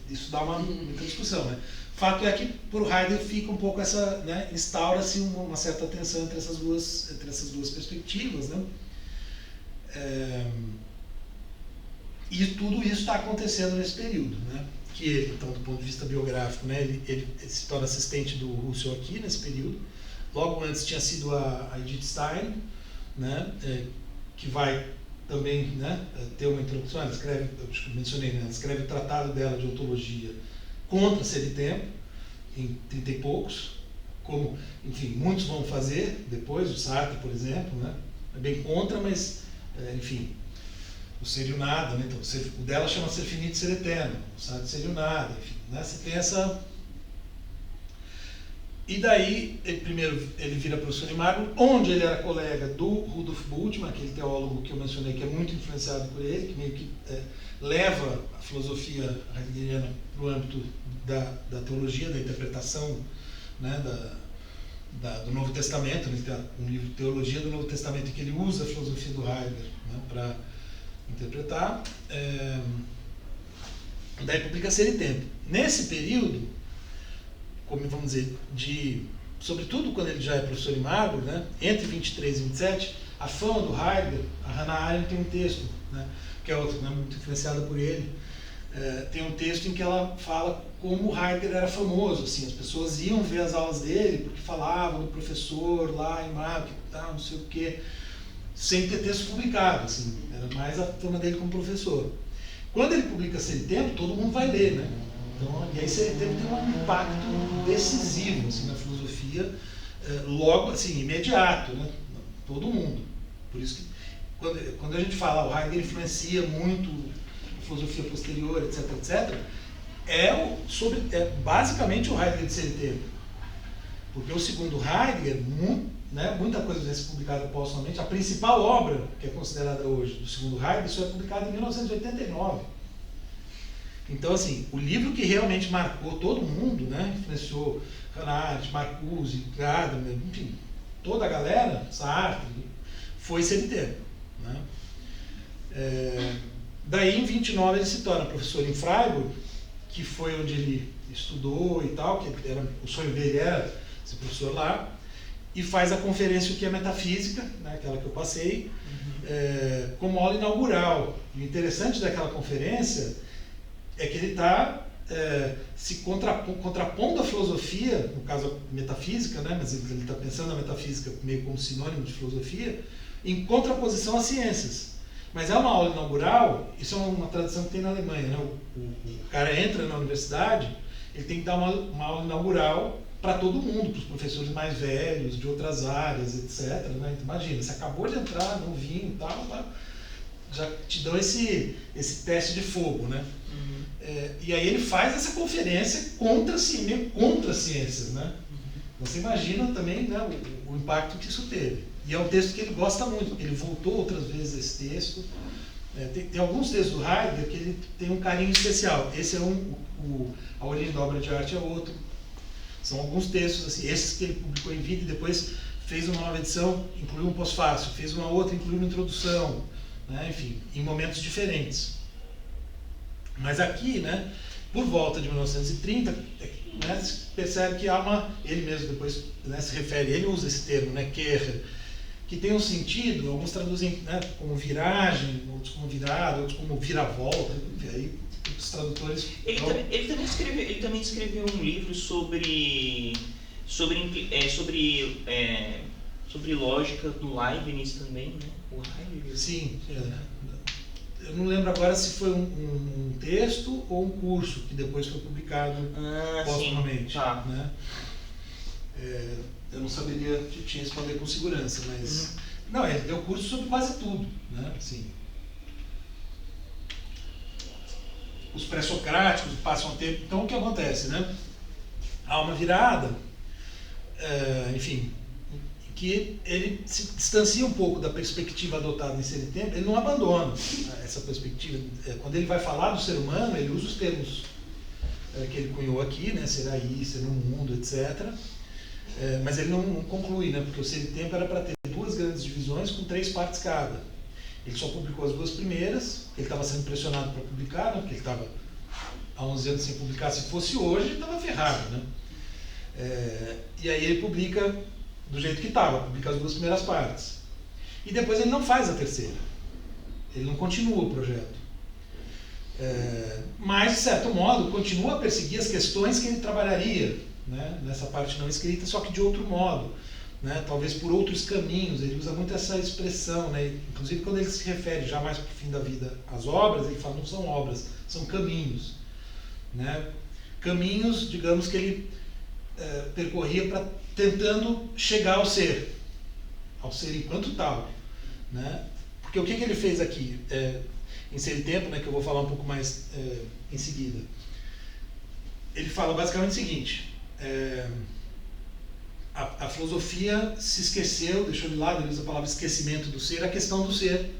isso dá muita discussão, né? Fato é que, por Heidegger, fica um pouco essa... Né, instaura-se uma certa tensão entre essas duas perspectivas, né? E tudo isso está acontecendo nesse período, né? Que ele, então, do ponto de vista biográfico, né, ele se torna assistente do Rousseau aqui nesse período. Logo antes tinha sido a Edith Stein, né, que vai também, né, ter uma introdução. Ela escreve, acho que eu mencionei, né, ela escreve o tratado dela de ontologia contra ser de tempo, em 30 e poucos, como, enfim, muitos vão fazer depois, o Sartre, por exemplo, né, é bem contra, mas, enfim, o ser e o nada, né? Então, o dela chama ser finito e ser eterno, o Sartre ser e o nada, enfim, né? Você tem essa... E daí, ele vira professor de Marburg, onde ele era colega do Rudolf Bultmann, aquele teólogo que eu mencionei, que é muito influenciado por ele, que meio que leva a filosofia heideggeriana para o âmbito da teologia, da interpretação, né, do Novo Testamento. Ele tem um livro de Teologia do Novo Testamento em que ele usa a filosofia do Heidegger, né, para interpretar. Daí publica Ser e Tempo. Nesse período, como vamos dizer, sobretudo quando ele já é professor em Marburg, né, entre 23 e 27, a fama do Heidegger, a Hannah Arendt tem um texto, né, que é outro, né, muito influenciada por ele, tem um texto em que ela fala como o Heidegger era famoso, assim, as pessoas iam ver as aulas dele porque falavam do professor lá em Marburg, não sei o quê, sem ter texto publicado, assim, era mais a fama dele como professor. Quando ele publica Ser e Tempo, todo mundo vai ler, né? Então, e aí Ser e Tempo tem um impacto decisivo, assim, na filosofia, logo, assim, imediato, né? Todo mundo. Por isso que, quando a gente fala, o Heidegger influencia muito a filosofia posterior, etc., etc., basicamente o Heidegger de Ser e Tempo. Porque o segundo Heidegger, né, muita coisa vai ser publicada postumamente. A principal obra, que é considerada hoje do segundo Heidegger, isso é publicado em 1989. Então, assim, o livro que realmente marcou todo mundo, né, influenciou Hannah Arendt, Marcuse, Gadamer, enfim, toda a galera, Sartre, foi Ser e Tempo, né? Daí, em 29, ele se torna professor em Freiburg, que foi onde ele estudou e tal, que o sonho dele era ser professor lá, e faz a conferência O que é Metafísica, né, aquela que eu passei, como aula inaugural. E o interessante daquela conferência é que ele está se contrapondo à filosofia, no caso a metafísica, né, mas ele está pensando na metafísica meio como sinônimo de filosofia, em contraposição às ciências. Mas é uma aula inaugural, isso é uma tradição que tem na Alemanha, né? O cara entra na universidade, ele tem que dar uma aula inaugural para todo mundo, para os professores mais velhos, de outras áreas, etc., né? Então, imagina, você acabou de entrar, novinho e tal, já te dão esse teste de fogo, né? E aí ele faz essa conferência contra as ciências, né? Você imagina também, né, o impacto que isso teve. E é um texto que ele gosta muito, ele voltou outras vezes a esse texto. Tem alguns textos do Heidegger que ele tem um carinho especial. Esse é A Origem da Obra de Arte é outro. São alguns textos, assim, esses que ele publicou em vida e depois fez uma nova edição, incluiu um pós-fácil, fez uma outra, incluiu uma introdução, né? Enfim, em momentos diferentes. Mas aqui, né, por volta de 1930, né, se percebe que há uma, ele mesmo depois, né, se refere, ele usa esse termo, né, Kerrer, que tem um sentido, alguns traduzem, né, como viragem, outros como virada, outros como viravolta, aí os tradutores... Ele também escreveu um livro sobre lógica do Leibniz também, né? O Heidegger. Sim, eu não lembro agora se foi um texto ou um curso que depois foi publicado postumamente. Tá. Né? Eu não saberia te responder com segurança, mas... Não, ele deu curso sobre quase tudo, né? Assim, os pré-socráticos passam a ter... Então, o que acontece, né? Há uma virada, enfim, que ele se distancia um pouco da perspectiva adotada em Ser e Tempo. Ele não abandona essa perspectiva. Quando ele vai falar do ser humano, ele usa os termos que ele cunhou aqui, né? Ser aí, ser no mundo, etc., mas ele não conclui, né? Porque o Ser e Tempo era para ter duas grandes divisões com 3 partes cada. Ele só publicou as 2 primeiras, ele estava sendo pressionado para publicar, né? Porque ele estava há 11 anos sem publicar. Se fosse hoje, ele estava ferrado, né? E aí ele publica do jeito que estava, publica as 2 primeiras partes. E depois ele não faz a terceira. Ele não continua o projeto. Mas, de certo modo, continua a perseguir as questões que ele trabalharia, né, nessa parte não escrita, só que de outro modo, né, talvez por outros caminhos. Ele usa muito essa expressão, né, inclusive quando ele se refere já mais para o fim da vida às obras, ele fala, não são obras, são caminhos, né, caminhos, digamos, que ele percorria tentando chegar ao ser enquanto tal, né, porque o que ele fez aqui em Ser e Tempo, né, que eu vou falar um pouco mais em seguida. Ele fala basicamente o seguinte: a filosofia se esqueceu, deixou de lado, ele usa a palavra esquecimento do ser, a questão do ser,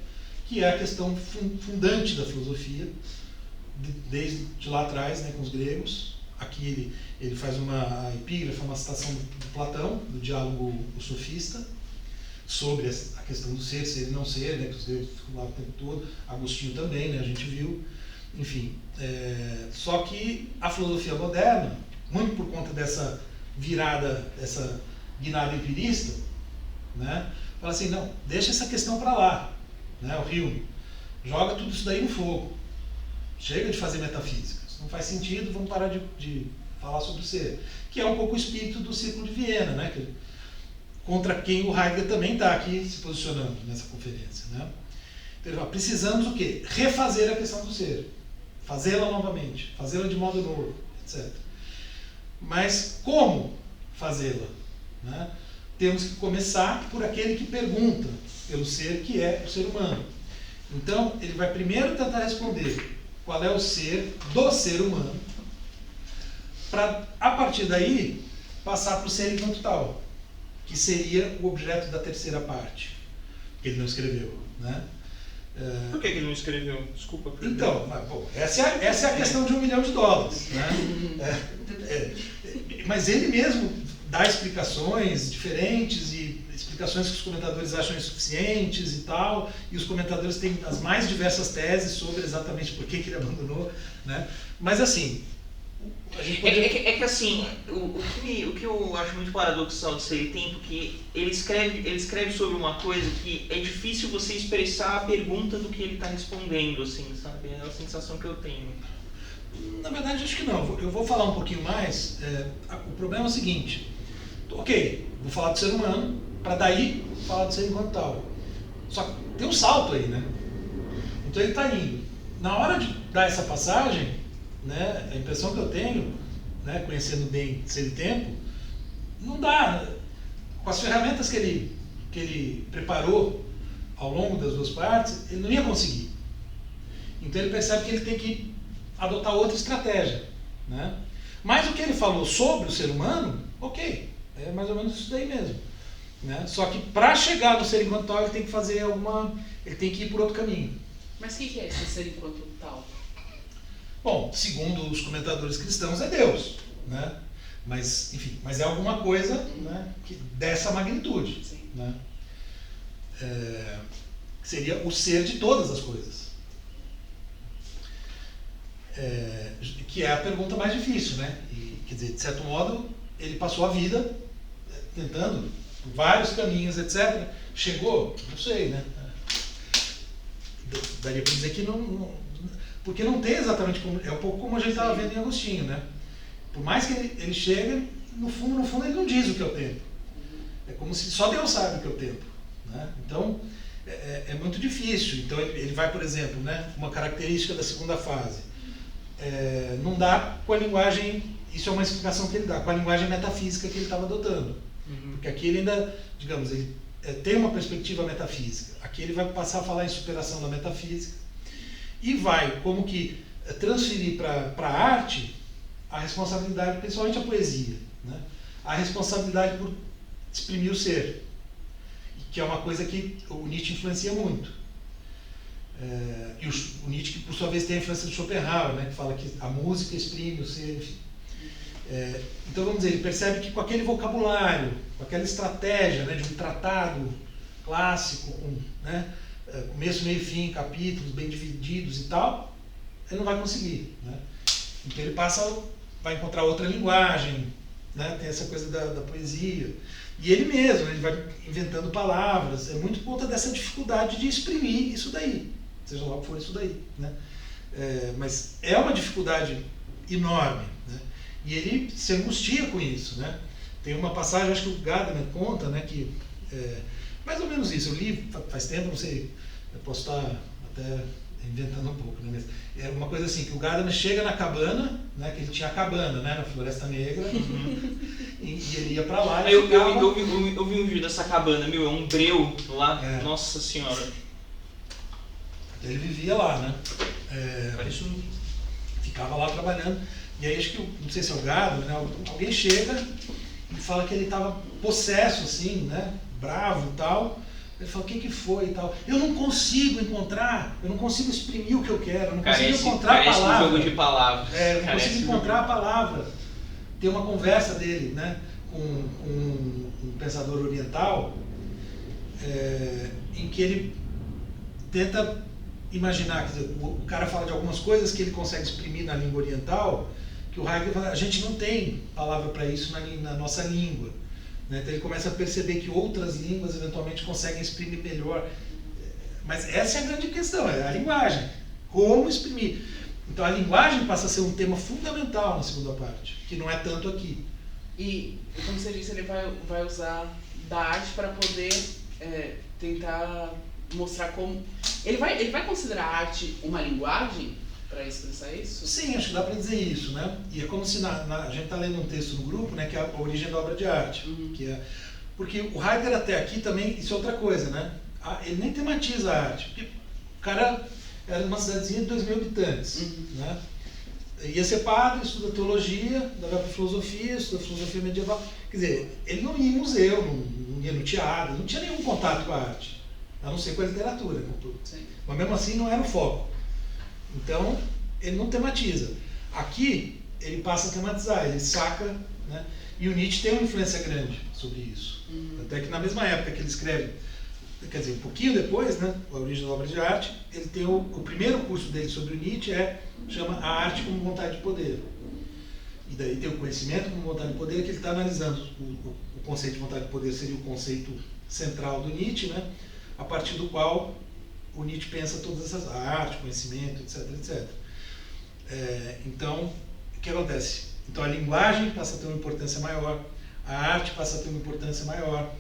que é a questão fundante da filosofia, desde de lá atrás, né, com os gregos. Aqui ele faz uma epígrafe, uma citação do Platão, do diálogo O Sofista, sobre a questão do ser e não ser, né, que os gregos ficam lá o tempo todo, Agostinho também, né, a gente viu, enfim. Só que a filosofia moderna, muito por conta dessa virada, essa guinada empirista, né, fala assim, não, deixa essa questão para lá, né, o Hume, joga tudo isso daí no fogo, chega de fazer metafísica, isso não faz sentido, vamos parar de falar sobre o ser, que é um pouco o espírito do Círculo de Viena, né, contra quem o Heidegger também está aqui se posicionando nessa conferência, né. Então ele fala, precisamos o quê? Refazer a questão do ser, fazê-la novamente, fazê-la de modo novo, etc. Mas como fazê-la? Né? Temos que começar por aquele que pergunta pelo ser, que é o ser humano. Então, ele vai primeiro tentar responder qual é o ser do ser humano, para, a partir daí, passar para o ser enquanto tal, que seria o objeto da terceira parte, que ele não escreveu. Né? Por que ele não escreveu? Desculpa. Então, essa é a questão de $1 milhão. Né? Mas ele mesmo dá explicações diferentes e explicações que os comentadores acham insuficientes e tal, e os comentadores têm as mais diversas teses sobre exatamente por que ele abandonou. Né? Mas assim... que assim, o que eu acho muito paradoxal de Ser e Tempo, que ele escreve sobre uma coisa que é difícil você expressar a pergunta do que ele está respondendo, assim, sabe? É a sensação que eu tenho. Na verdade, acho que não. Eu vou falar um pouquinho mais. O problema é o seguinte: ok, vou falar do ser humano, para daí falar do ser enquanto tal. Só que tem um salto aí, né? Então ele está indo. Na hora de dar essa passagem, né, a impressão que eu tenho, né, conhecendo bem Ser e Tempo, não dá. Com as ferramentas que ele preparou ao longo das 2 partes, ele não ia conseguir. Então ele percebe que ele tem que adotar outra estratégia. Né? Mas o que ele falou sobre o ser humano, ok, é mais ou menos isso daí mesmo. Né? Só que para chegar no ser enquanto tal, ele tem que fazer ele tem que ir por outro caminho. Mas o que é esse ser enquanto tal? Bom, segundo os comentadores cristãos, é Deus, né? Mas, enfim, mas é alguma coisa, né, dessa magnitude. Sim. Né? Que seria o ser de todas as coisas. Que é a pergunta mais difícil, né? E, quer dizer, de certo modo, ele passou a vida tentando, por vários caminhos, etc. Chegou? Não sei, né? Daria para dizer que não, porque não tem exatamente como, é um pouco como a gente estava vendo em Agostinho, né? Por mais que ele chegue, no fundo ele não diz o que é o tempo. É como se só Deus sabe o que é o tempo, né? Então é muito difícil. Então ele vai, por exemplo, né, uma característica da segunda fase, não dá com a linguagem, isso é uma explicação que ele dá, com a linguagem metafísica que ele estava adotando. Porque aqui ele ainda, digamos, ele tem uma perspectiva metafísica. Aqui ele vai passar a falar em superação da metafísica e vai como que transferir para a arte a responsabilidade, principalmente a poesia, né? A responsabilidade por exprimir o ser, que é uma coisa que o Nietzsche influencia muito. E o Nietzsche, que por sua vez tem a influência de Schopenhauer, né, que fala que a música exprime o ser, enfim. Então, vamos dizer, ele percebe que com aquele vocabulário, com aquela estratégia, né, de um tratado clássico, com, né, começo, meio e fim, capítulos bem divididos e tal, ele não vai conseguir, né? Então ele vai encontrar outra linguagem, né? Tem essa coisa da poesia. E ele mesmo, ele vai inventando palavras, é muito por conta dessa dificuldade de exprimir isso daí, seja lá o que for isso daí, né? Mas é uma dificuldade enorme, né? E ele se angustia com isso, né? Tem uma passagem, acho que o Gadamer conta, né, que mais ou menos isso, eu li faz tempo, não sei, eu posso estar até inventando um pouco, né? Mas é uma coisa assim, que o Gadamer chega na cabana, né, que ele tinha a cabana, né, na Floresta Negra, e ele ia pra lá e eu vi um vídeo dessa cabana, é um breu lá, nossa senhora. Ele vivia lá, né? Parece ficava lá trabalhando, e aí acho que, não sei se é o Gadamer, né, alguém chega e fala que ele estava possesso, assim, né, bravo e tal. Ele fala, o que foi e tal? Eu não consigo exprimir o que eu quero, eu não consigo encontrar a palavra. Parece um jogo de palavras. Eu não consigo encontrar a palavra. Tem uma conversa dele, né, com um pensador oriental, em que ele tenta imaginar, quer dizer, o cara fala de algumas coisas que ele consegue exprimir na língua oriental, que o Heidegger fala, a gente não tem palavra para isso na nossa língua. Então ele começa a perceber que outras línguas eventualmente conseguem exprimir melhor. Mas essa é a grande questão, é a linguagem. Como exprimir? Então a linguagem passa a ser um tema fundamental na segunda parte, que não é tanto aqui. E, como você disse, ele vai usar da arte para poder tentar mostrar como... Ele vai considerar a arte uma linguagem para expressar isso? Sim, acho que dá para dizer isso, né? E é como se a gente está lendo um texto no grupo, né, que é a origem da obra de arte. Porque o Heidegger até aqui também, isso é outra coisa, né? Ele nem tematiza a arte, porque o cara era uma cidadezinha de 2.000 habitantes, né? Ia ser padre, estuda teologia, vai para filosofia, estuda filosofia medieval. Quer dizer, ele não ia em museu, não ia no teatro, não tinha nenhum contato com a arte, a não ser com a literatura, com tudo. Sim. Mas mesmo assim não era o foco. Então, ele não tematiza. Aqui, ele passa a tematizar, ele saca, né? E o Nietzsche tem uma influência grande sobre isso. Até que na mesma época que ele escreve, quer dizer, um pouquinho depois, né, a origem da obra de arte, ele tem o primeiro curso dele sobre o Nietzsche, chama A Arte como Vontade de Poder. E daí tem o conhecimento como vontade de poder, que ele está analisando. O conceito de vontade de poder seria o conceito central do Nietzsche, né, a partir do qual o Nietzsche pensa todas essas arte, conhecimento, etc, etc. Então, o que acontece? Então a linguagem passa a ter uma importância maior, a arte passa a ter uma importância maior,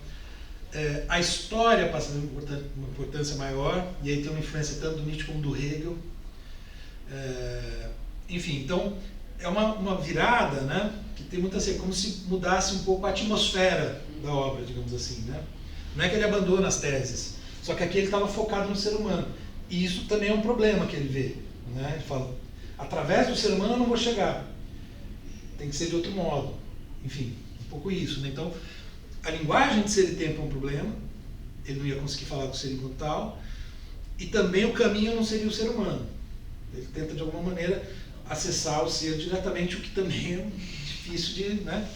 a história passa a ter uma importância maior, e aí tem uma influência tanto do Nietzsche como do Hegel. Enfim, então é uma virada, né, que tem muito assim, como se mudasse um pouco a atmosfera da obra, digamos assim, né? Não é que ele abandona as teses, só que aqui ele estava focado no ser humano. E isso também é um problema que ele vê, né? Ele fala, através do ser humano eu não vou chegar. Tem que ser de outro modo. Enfim, um pouco isso, né? Então, a linguagem de ser e tempo é um problema. Ele não ia conseguir falar do ser enquanto tal. E também o caminho não seria o ser humano. Ele tenta, de alguma maneira, acessar o ser diretamente, o que também é difícil de, né?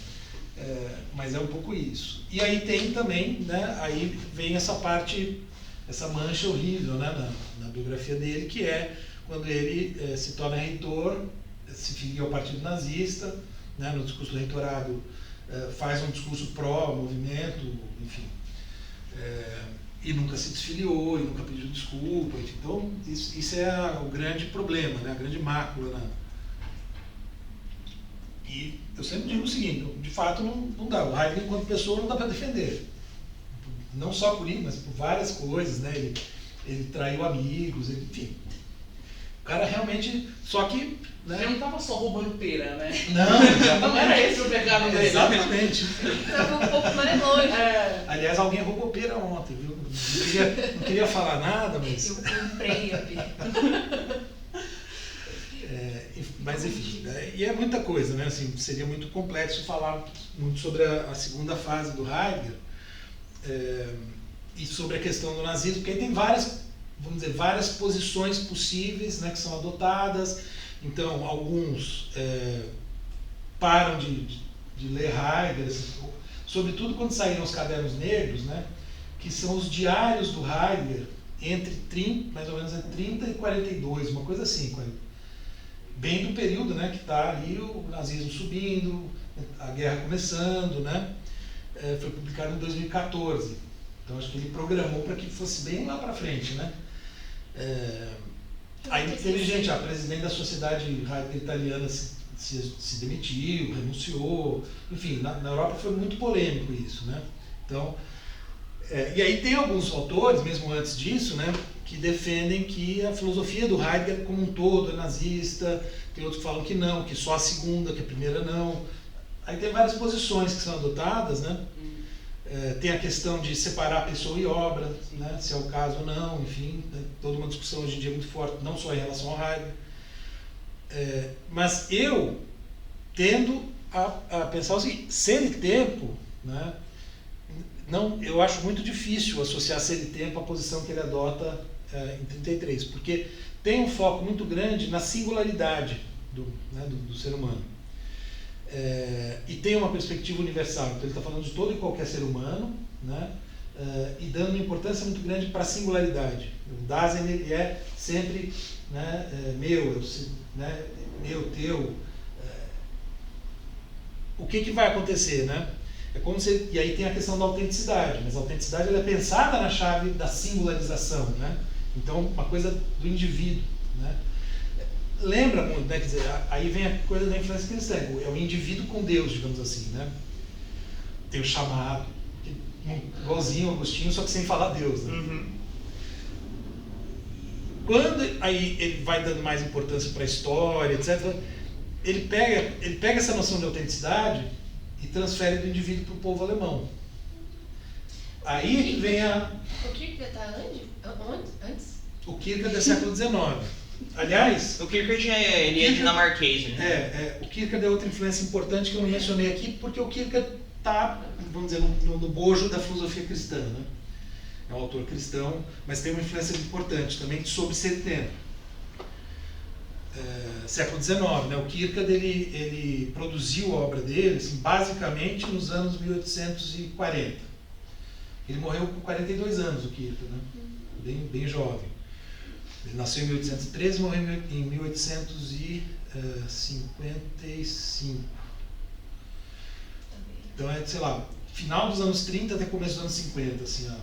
Mas é um pouco isso. E aí tem também, né? Aí vem essa parte, essa mancha horrível, né? Na biografia dele, que é quando ele se torna reitor, se filia ao partido nazista, né? No discurso do reitorado faz um discurso pró-movimento, enfim. E nunca se desfiliou, e nunca pediu desculpa. Enfim. Então, isso é o grande problema, né? A grande mácula. E eu sempre digo o seguinte, de fato não dá. O Heidegger, enquanto pessoa, não dá para defender. Não só por isso, mas por várias coisas, né? Ele traiu amigos, enfim. O cara realmente, só que... Né? Ele não estava só roubando pera, né? Não era esse o pecado dele. Exatamente. Estava um pouco mais longe. Aliás, alguém roubou pera ontem, viu? Não queria falar nada, mas... Eu comprei a pera. Mas enfim, né? E é muita coisa, né? Assim, seria muito complexo falar muito sobre a segunda fase do Heidegger e sobre a questão do nazismo, porque aí tem várias posições possíveis, né, que são adotadas. Então, alguns param de ler Heidegger, assim, sobretudo quando saíram os Cadernos Negros, né, que são os diários do Heidegger mais ou menos entre 30 e 42, uma coisa assim, bem do período, né, que está ali o nazismo subindo, a guerra começando, né? Foi publicado em 2014. Então acho que ele programou para que fosse bem lá para frente, né? Aí teve gente, a presidente da Sociedade Heidegger Italiana se demitiu, renunciou, enfim, na Europa foi muito polêmico isso, né? Então, e aí tem alguns autores, mesmo antes disso, né, que defendem que a filosofia do Heidegger como um todo é nazista, tem outros que falam que não, que só a segunda, que a primeira não. Aí tem várias posições que são adotadas, né? Tem a questão de separar pessoa e obra, né, se é o caso ou não, enfim, toda uma discussão hoje em dia muito forte, não só em relação ao Heidegger. Mas eu tendo a pensar o seguinte, ser e tempo, né, eu acho muito difícil associar ser e tempo à posição que ele adota em 33, porque tem um foco muito grande na singularidade do ser humano. E tem uma perspectiva universal, então ele está falando de todo e qualquer ser humano, né, e dando uma importância muito grande para a singularidade. O Dasein ele é sempre, né, meu, né, meu, teu. O que vai acontecer, né? E aí tem a questão da autenticidade, mas a autenticidade ela é pensada na chave da singularização, né? Então, uma coisa do indivíduo, né? Lembra muito, né? Quer dizer, aí vem a coisa da influência cristã, é o indivíduo com Deus, digamos assim, né? Tem o chamado, igualzinho ao Agostinho, só que sem falar Deus, né? Uhum. Quando aí ele vai dando mais importância para a história, etc., ele pega essa noção de autenticidade e transfere do indivíduo para o povo alemão. Aí é que vem O Kierkegaard está antes? O Kierkegaard é século XIX. Aliás... O Kierkegaard ele é dinamarquês, né? O Kierkegaard é outra influência importante que eu não mencionei aqui, porque o Kierkegaard está, vamos dizer, no bojo da filosofia cristã, né? É um autor cristão, mas tem uma influência importante também sobre ser tempo. Século XIX, né? O Kierkegaard ele produziu a obra dele assim, basicamente nos anos 1840. Ele morreu com 42 anos, o Kierkegaard, né? Bem jovem. Ele nasceu em 1813 e morreu em 1855. Então é, sei lá, final dos anos 30 até começo dos anos 50, assim, a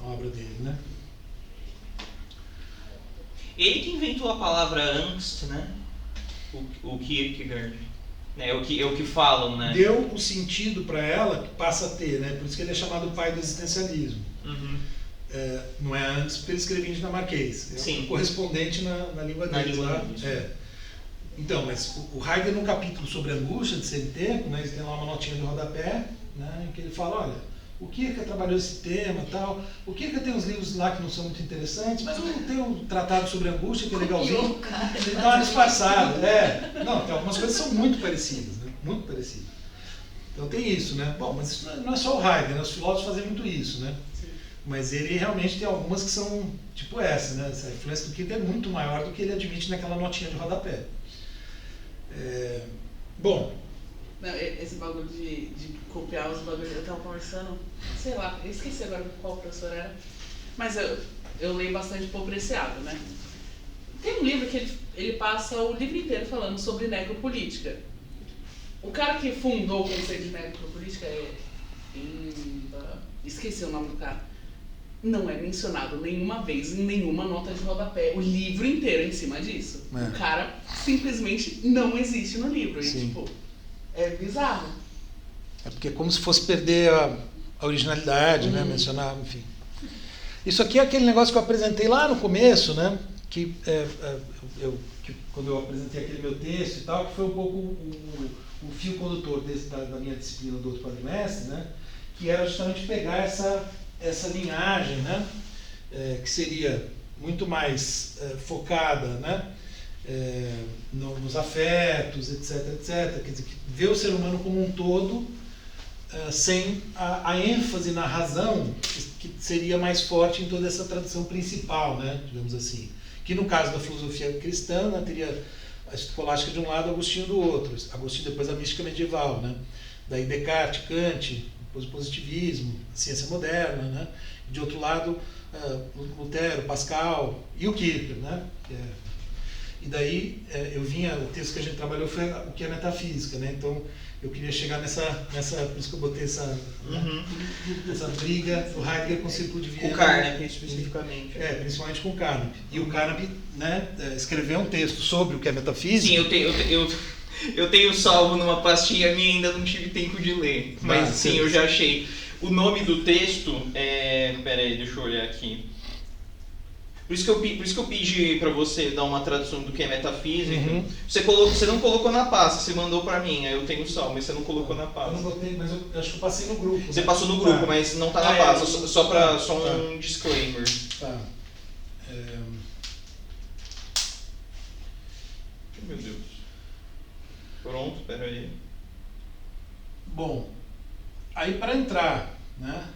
obra dele, né? Ele que inventou a palavra angst, né? O Kierkegaard. É o que falam, né? Deu o sentido para ela que passa a ter, né? Por isso que ele é chamado o pai do existencialismo. Uhum. Não é antes porque ele escrevia em dinamarquês. Sim. Um correspondente na língua deles lá. Então, mas o Heidegger, no capítulo sobre a angústia de ser e tempo, né, ele tem lá uma notinha de rodapé, né, em que ele fala, olha, o Kierkegaard trabalhou esse tema e tal, o Kierkegaard tem uns livros lá que não são muito interessantes, mas tem um tratado sobre angústia que é legalzinho, ele dá uma disfarçada. Não, tem algumas coisas que são muito parecidas, né, muito parecidas. Então tem isso, né? Bom, mas isso não é só o Heidegger, né? Os filósofos fazem muito isso, né? Mas ele realmente tem algumas que são tipo essa, né? Essa influência do Kierkegaard é muito maior do que ele admite naquela notinha de rodapé. Bom. esse bagulho de copiar os bagulhos. Eu tava conversando, sei lá, eu esqueci agora qual professor era, mas eu leio bastante Popreciado, né? Tem um livro que ele passa o livro inteiro falando sobre necropolítica. O cara que fundou o conceito de necropolítica esqueci o nome do cara. Não é mencionado nenhuma vez em nenhuma nota de rodapé. O livro inteiro é em cima disso. O cara simplesmente não existe no livro. E, tipo, é bizarro. É porque é como se fosse perder a originalidade, né? Mencionar, enfim. Isso aqui é aquele negócio que eu apresentei lá no começo, né? Que quando eu apresentei aquele meu texto e tal, que foi um pouco o fio condutor da minha disciplina do outro quadrimestre, né? Que era justamente pegar essa linhagem, né? Que seria muito mais focada, né? Nos afetos, etc, etc. Quer dizer, que vê o ser humano como um todo, sem a ênfase na razão, que seria mais forte em toda essa tradição principal, né? Digamos assim. Que no caso da filosofia cristã, né, teria a escolástica de um lado, Agostinho do outro. Agostinho depois a mística medieval, né? Daí Descartes, Kant, depois o positivismo, a ciência moderna, né? De outro lado, Lutero, Pascal e o Kierkegaard, né? E daí o texto que a gente trabalhou foi o que é metafísica, né? Então eu queria chegar nessa por isso que eu botei essa briga do Heidegger com o Círculo de Viena. Com o Carnap, especificamente. Principalmente com o Carnap. E o Carnap, né, escreveu um texto sobre o que é metafísica. Sim, eu tenho salvo numa pastinha minha, ainda não tive tempo de ler. Mas sim, eu já achei. O nome do texto peraí, deixa eu olhar aqui. Por isso que eu pedi para você dar uma tradução do que é metafísica. Você não colocou na pasta, você mandou para mim, aí eu tenho salvo, mas você não colocou na pasta. Eu não botei, mas eu acho que eu passei no grupo. Você passou no grupo, mas não tá na pasta, só um disclaimer. Tá. Meu Deus. Pronto, peraí. Bom, aí para entrar, né?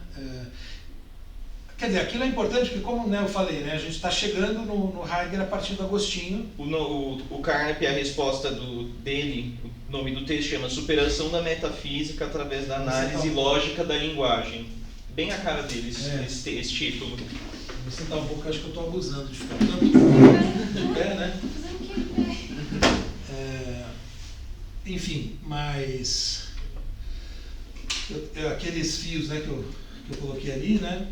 Quer dizer, aquilo é importante porque, como, né, eu falei, né, a gente está chegando no Heidegger a partir do Agostinho. O Carnap, a resposta dele, o nome do texto chama Superação da Metafísica através da Análise Lógica da Linguagem. Bem a cara dele esse título. Vou sentar um pouco, acho que eu estou abusando de ficar tanto de pé, né? Enfim, mas aqueles fios, né, que eu coloquei ali, né,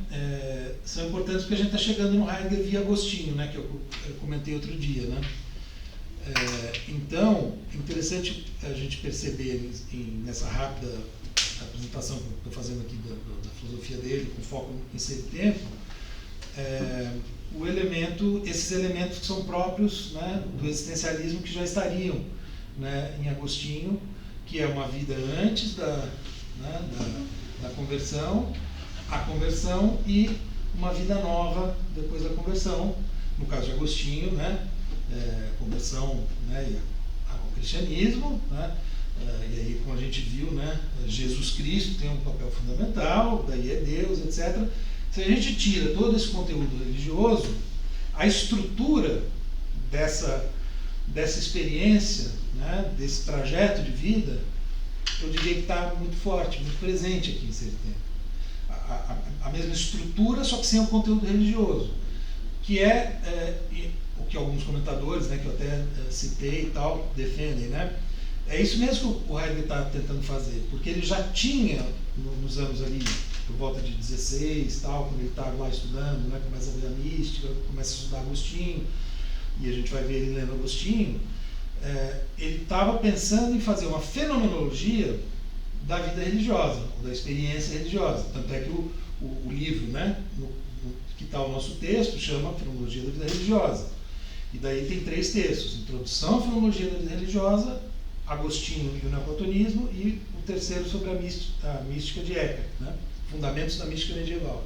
são importantes porque a gente está chegando no Heidegger via Agostinho, né, que eu comentei outro dia, né. Então, é interessante a gente perceber nessa rápida apresentação que eu estou fazendo aqui da filosofia dele, com foco em ser e tempo, esses elementos que são próprios, né, do existencialismo, que já estariam, né, em Agostinho, que é uma vida antes da conversão, a conversão e uma vida nova depois da conversão, no caso de Agostinho, né, conversão, né, ao cristianismo, né, e aí, como a gente viu, né, Jesus Cristo tem um papel fundamental, daí é Deus, etc. Se a gente tira todo esse conteúdo religioso, a estrutura dessa experiência, né, desse trajeto de vida, eu diria que está muito forte, muito presente aqui em Ser e Tempo. A mesma estrutura, só que sem o conteúdo religioso, que o que alguns comentadores, né, que eu até citei e tal, defendem, né? É isso mesmo que o Heidegger está tentando fazer, porque ele já tinha, nos anos ali, por volta de 16, tal, quando ele estava lá estudando, né, começa a ver a mística, começa a estudar Agostinho, e a gente vai ver ele lendo Agostinho, ele estava pensando em fazer uma fenomenologia da vida religiosa, ou da experiência religiosa. Tanto é que o livro, né, que está o nosso texto, chama Fenomenologia da Vida Religiosa. E daí tem 3 textos: Introdução à Fenomenologia da Vida Religiosa, Agostinho e o Neoplatonismo, e o terceiro sobre a mística de Eckhart, né, Fundamentos da Mística Medieval.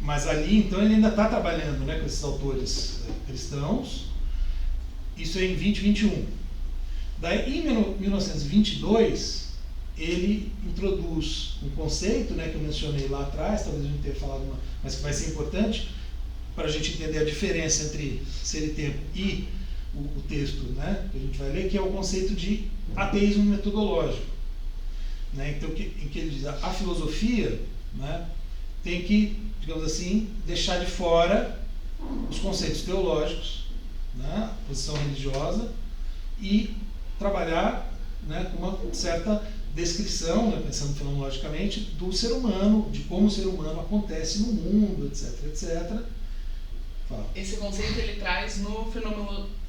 Mas ali, então, ele ainda está trabalhando, né, com esses autores cristãos. Isso é em 2021. Daí, em 1922, ele introduz um conceito, né, que eu mencionei lá atrás, talvez a gente tenha falado, mas que vai ser importante para a gente entender a diferença entre Ser e Tempo e o texto, né, que a gente vai ler, que é o conceito de ateísmo metodológico, né? Então, em que ele diz a filosofia, né, tem que, digamos assim, deixar de fora os conceitos teológicos, né, a posição religiosa, e trabalhar, né, com uma certa descrição, né, pensando fenomenologicamente, do ser humano, de como o ser humano acontece no mundo, etc, etc. Fala. Esse conceito ele traz no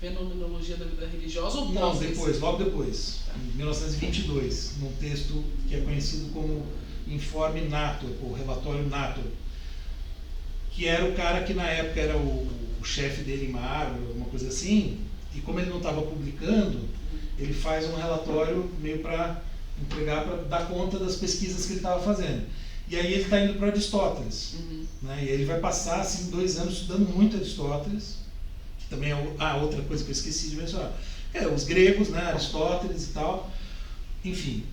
Fenomenologia da Vida Religiosa ou Não, pós depois, esse? logo depois, em 1922, num texto que é conhecido como Informe Nator, ou Relatório Nator, que era o cara que na época era o chefe dele em Harvard, alguma coisa assim, e como ele não estava publicando, ele faz um relatório meio para entregar, para dar conta das pesquisas que ele estava fazendo. E aí ele está indo para Aristóteles, né? E aí ele vai passar assim 2 anos estudando muito Aristóteles, que também é outra coisa que eu esqueci de mencionar. Os gregos, né, Aristóteles e tal, enfim.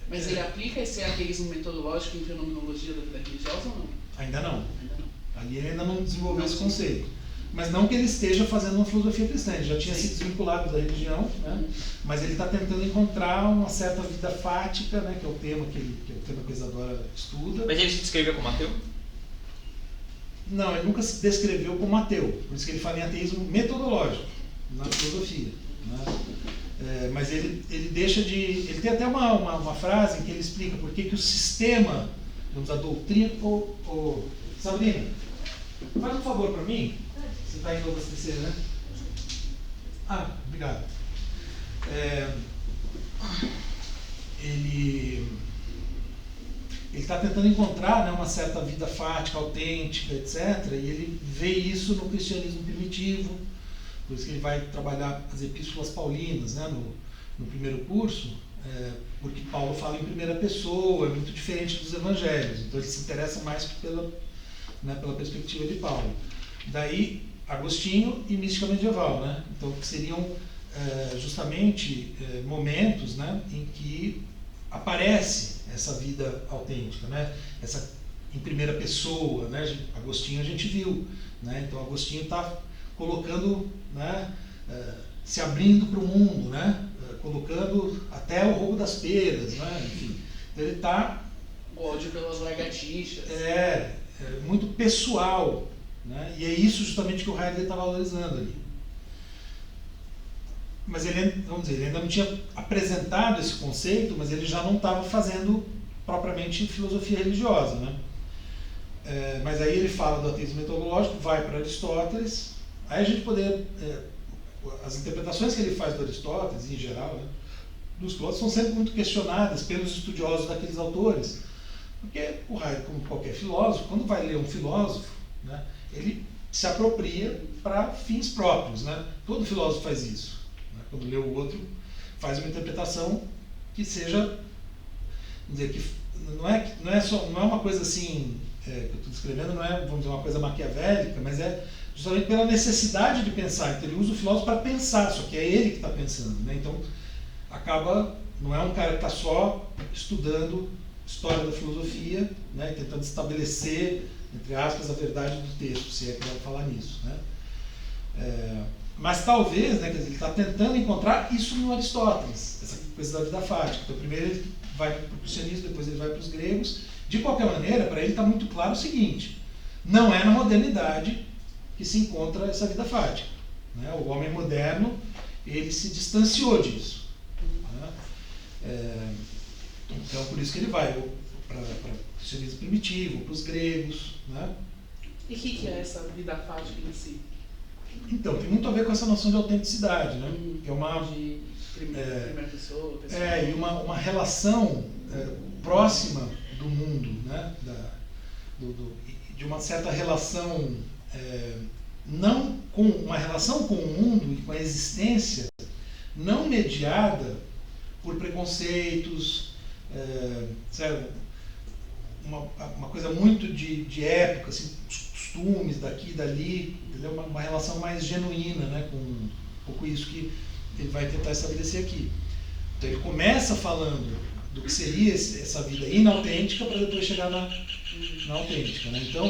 Mas ele aplica esse ateísmo metodológico em Fenomenologia da Vida Religiosa ou não? Ainda não. Ainda não. Ali ele ainda não desenvolveu esse conceito. Mas não que ele esteja fazendo uma filosofia cristã, ele já tinha se desvinculado da religião, né? Mas ele está tentando encontrar uma certa vida fática, né? Que é o tema que é o tema que a Isadora estuda. Mas ele se descreveu como ateu? Não, ele nunca se descreveu como ateu, por isso que ele fala em ateísmo metodológico na filosofia, né? Mas ele deixa de... Ele tem até uma frase em que ele explica por que o sistema, digamos, a doutrina... Sabrina, faz um favor para mim. Você está indo abastecer, né? Obrigado. Ele está tentando encontrar, né, uma certa vida fática, autêntica, etc. E ele vê isso no cristianismo primitivo, por isso que ele vai trabalhar as epístolas paulinas, né, no primeiro curso, porque Paulo fala em primeira pessoa, é muito diferente dos evangelhos, então ele se interessa mais pela perspectiva de Paulo. Daí, Agostinho e mística medieval, né? Então, que seriam justamente momentos, né, em que aparece essa vida autêntica, né? Essa em primeira pessoa, né? Agostinho a gente viu, né? Então Agostinho está colocando, né, se abrindo para o mundo, né? Colocando até o roubo das peras, né? Enfim, então ele está ódio pelas lagartixas. Muito pessoal, né? E é isso justamente que o Heidegger está valorizando ali. Mas ele, vamos dizer, ele ainda não tinha apresentado esse conceito, mas ele já não estava fazendo propriamente filosofia religiosa, né? Mas aí ele fala do ateísmo metodológico, vai para Aristóteles, aí a gente poder... as interpretações que ele faz do Aristóteles, em geral, né, dos filósofos, são sempre muito questionadas pelos estudiosos daqueles autores. Porque o Heidegger, como qualquer filósofo, quando vai ler um filósofo, né, ele se apropria para fins próprios, né? Todo filósofo faz isso, né? Quando lê o outro, faz uma interpretação que seja, vamos dizer, que não é uma coisa assim, que eu estou descrevendo, não é, vamos dizer, uma coisa maquiavélica, mas é justamente pela necessidade de pensar. Então ele usa o filósofo para pensar, só que é ele que está pensando, né? Então acaba, não é um cara que está só estudando história da filosofia, né, tentando estabelecer, entre aspas, a verdade do texto, se é que vai falar nisso, né? Mas talvez, né, quer dizer, ele está tentando encontrar isso no Aristóteles, essa coisa da vida fática. Então primeiro ele vai para o cristianismo, depois ele vai para os gregos. De qualquer maneira, para ele está muito claro o seguinte: não é na modernidade que se encontra essa vida fática, né? O homem moderno, ele se distanciou disso, né? Então, por isso que ele vai para o cristianismo primitivo, para os gregos, né? E o que é essa vida fática em si? Então, tem muito a ver com essa noção de autenticidade, né? Que é uma... De primeira pessoa, pessoal. E uma relação próxima do mundo, né? De uma certa relação, não com uma relação com o mundo e com a existência, não mediada por preconceitos, uma coisa muito de época, assim, os costumes daqui e dali, entendeu? Uma relação mais genuína, né? Com um pouco isso que ele vai tentar estabelecer aqui. Então ele começa falando do que seria essa vida inautêntica para depois chegar na autêntica, né? Então,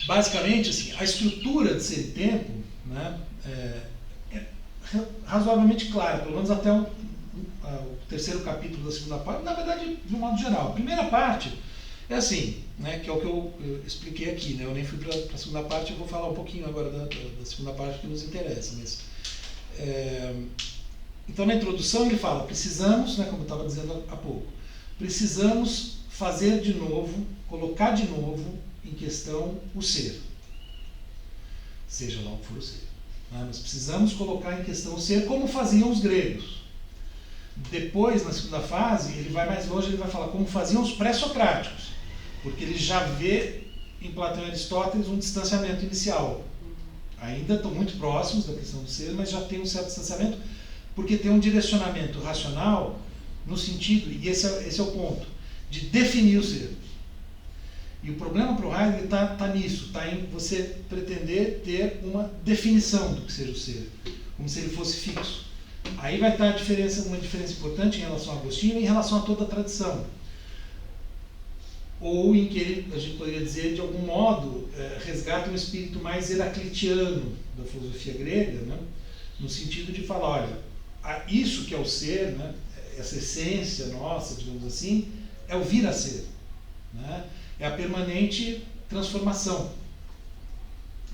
basicamente, assim, a estrutura de Ser e Tempo, né, razoavelmente clara, pelo menos até o terceiro capítulo da segunda parte, na verdade, de um modo geral. A primeira parte é assim, né, que é o que eu expliquei aqui, né, eu nem fui para a segunda parte, eu vou falar um pouquinho agora da segunda parte que nos interessa. Mas, então, na introdução ele fala, precisamos, né, como eu estava dizendo há pouco, precisamos fazer de novo, colocar de novo em questão o ser, seja lá o que for o ser. Né? Nós precisamos colocar em questão o ser como faziam os gregos. Depois, na segunda fase, ele vai mais longe, ele vai falar como faziam os pré-socráticos, porque ele já vê em Platão e Aristóteles um distanciamento inicial. Ainda estão muito próximos da questão do ser, mas já tem um certo distanciamento, porque tem um direcionamento racional no sentido, e esse é o ponto, de definir o ser. E o problema para o Heidegger está nisso, está em você pretender ter uma definição do que seja o ser, como se ele fosse fixo. Aí vai estar uma diferença importante em relação a Agostinho e em relação a toda a tradição. Ou em que a gente poderia dizer, de algum modo, resgata um espírito mais heraclitiano da filosofia grega, né? No sentido de falar, olha, isso que é o ser, né? Essa essência nossa, digamos assim, é o vir a ser. Né? É a permanente transformação,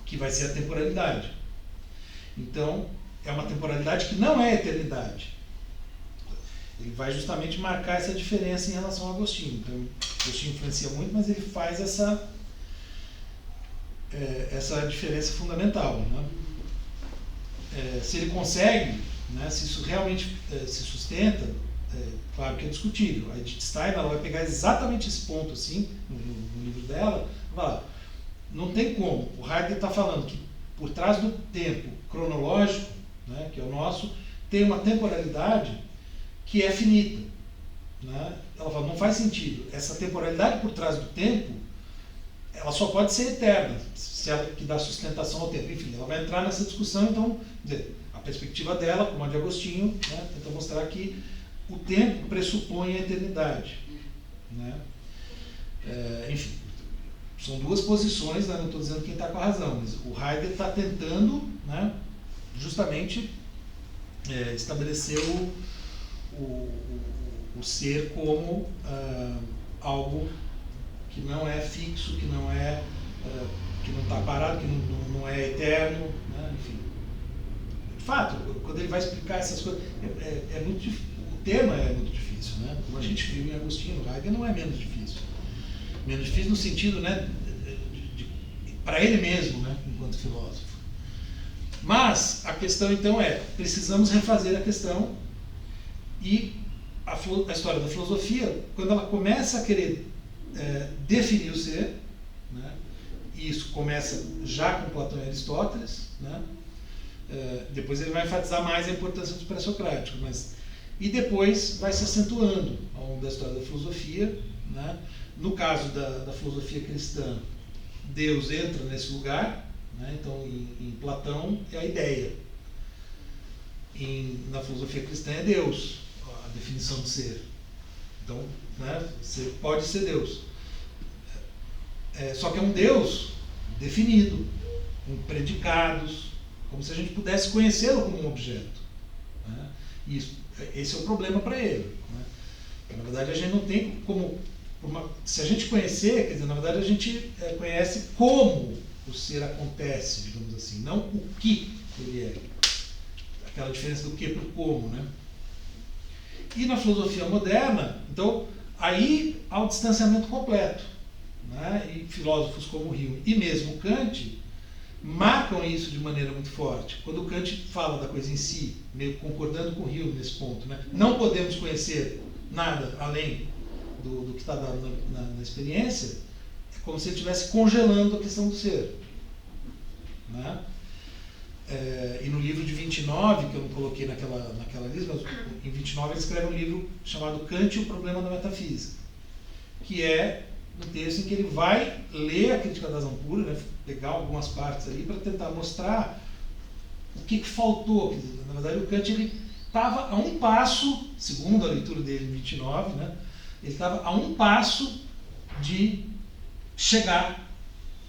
que vai ser a temporalidade. Então, é uma temporalidade que não é eternidade. Ele vai justamente marcar essa diferença em relação a Agostinho. Então, Agostinho influencia muito, mas ele faz essa diferença fundamental. Né? Se ele consegue, né, se isso realmente se sustenta, claro que é discutível. A Edith Stein ela vai pegar exatamente esse ponto assim, no livro dela, e falar, não tem como. O Heidegger está falando que por trás do tempo cronológico, né, que é o nosso, tem uma temporalidade que é finita. Né? Ela fala, não faz sentido. Essa temporalidade por trás do tempo, ela só pode ser eterna, se ela que dá sustentação ao tempo. Enfim, ela vai entrar nessa discussão, então, a perspectiva dela, como a de Agostinho, né, tenta mostrar que o tempo pressupõe a eternidade. Né? Enfim, são duas posições, né, não estou dizendo quem está com a razão, mas o Heidegger está tentando, né, justamente estabelecer o ser como algo que não é fixo, que não está parado, que não é eterno, né? Enfim. De fato, quando ele vai explicar essas coisas, é muito difícil. O tema é muito difícil, né? Como a gente viu em Agostinho, Heidegger não é menos difícil. Menos difícil no sentido, né, para ele mesmo, né, enquanto filósofo. Mas a questão então precisamos refazer a questão, e a história da filosofia, quando ela começa a querer definir o ser, né, e isso começa já com Platão e Aristóteles, né, depois ele vai enfatizar mais a importância dos pré-socráticos, e depois vai se acentuando ao longo da história da filosofia. Né. No caso da filosofia cristã, Deus entra nesse lugar. Né? Então, em Platão é a ideia. Na filosofia cristã é Deus, a definição de ser. Então, né, você pode ser Deus. Só que é um Deus definido, com predicados, como se a gente pudesse conhecê-lo como um objeto. Né? Esse é o problema para ele. Né? Na verdade, a gente não tem como... se a gente conhecer, quer dizer, na verdade a gente conhece como o ser acontece, digamos assim, não o que ele é. Aquela diferença do que para o como, né? E na filosofia moderna, então, aí há um distanciamento completo. Né? E filósofos como Hume e mesmo Kant marcam isso de maneira muito forte. Quando Kant fala da coisa em si, meio concordando com Hume nesse ponto, né? Não podemos conhecer nada além do que está dado na experiência, é como se ele estivesse congelando a questão do ser. Né? E no livro de 29, que eu não coloquei naquela lista, mas em 29 ele escreve um livro chamado Kant e o Problema da Metafísica, que é um texto em que ele vai ler a Crítica da Razão Pura, né, pegar algumas partes ali para tentar mostrar o que faltou. Na verdade, o Kant estava a um passo, segundo a leitura dele em 29, né, ele estava a um passo de chegar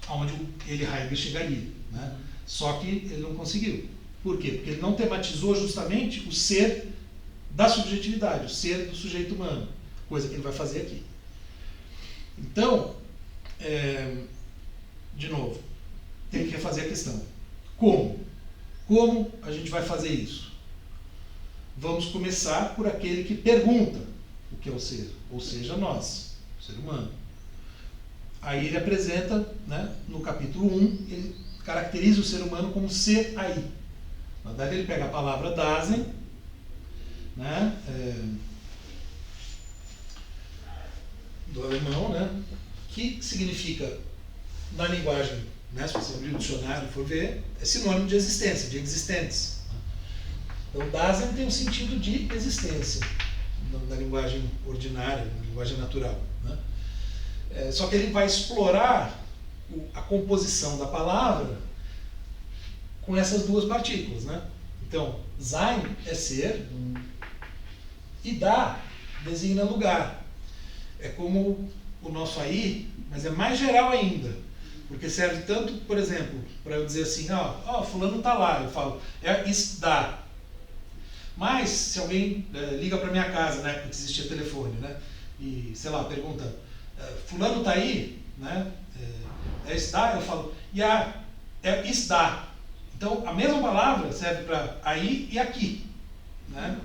aonde ele, Heidegger, chegaria. Né? Só que ele não conseguiu. Por quê? Porque ele não tematizou justamente o ser da subjetividade, o ser do sujeito humano, coisa que ele vai fazer aqui. Então, de novo, tem que refazer a questão. Como? Como a gente vai fazer isso? Vamos começar por aquele que pergunta o que é o ser, ou seja, nós, o ser humano. Aí ele apresenta, né, no capítulo 1, ele caracteriza o ser humano como ser aí. Na verdade, ele pega a palavra Dasein, né, do alemão, né, que significa, na linguagem, né, se você abrir o dicionário e for ver, é sinônimo de existência, de existentes. Então, Dasein tem um sentido de existência, na linguagem ordinária, na linguagem natural, né? Só que ele vai explorar a composição da palavra com essas duas partículas, né? Então, Sein é ser e Da designa lugar. É como o nosso aí, mas é mais geral ainda, porque serve tanto, por exemplo, para eu dizer assim, fulano está lá, eu falo, ist da. Mas, se alguém liga para minha casa, né, porque existia telefone, né, e, sei lá, pergunta, fulano está aí, né, ist da, eu falo, ist da. Então, a mesma palavra serve para aí e aqui, né.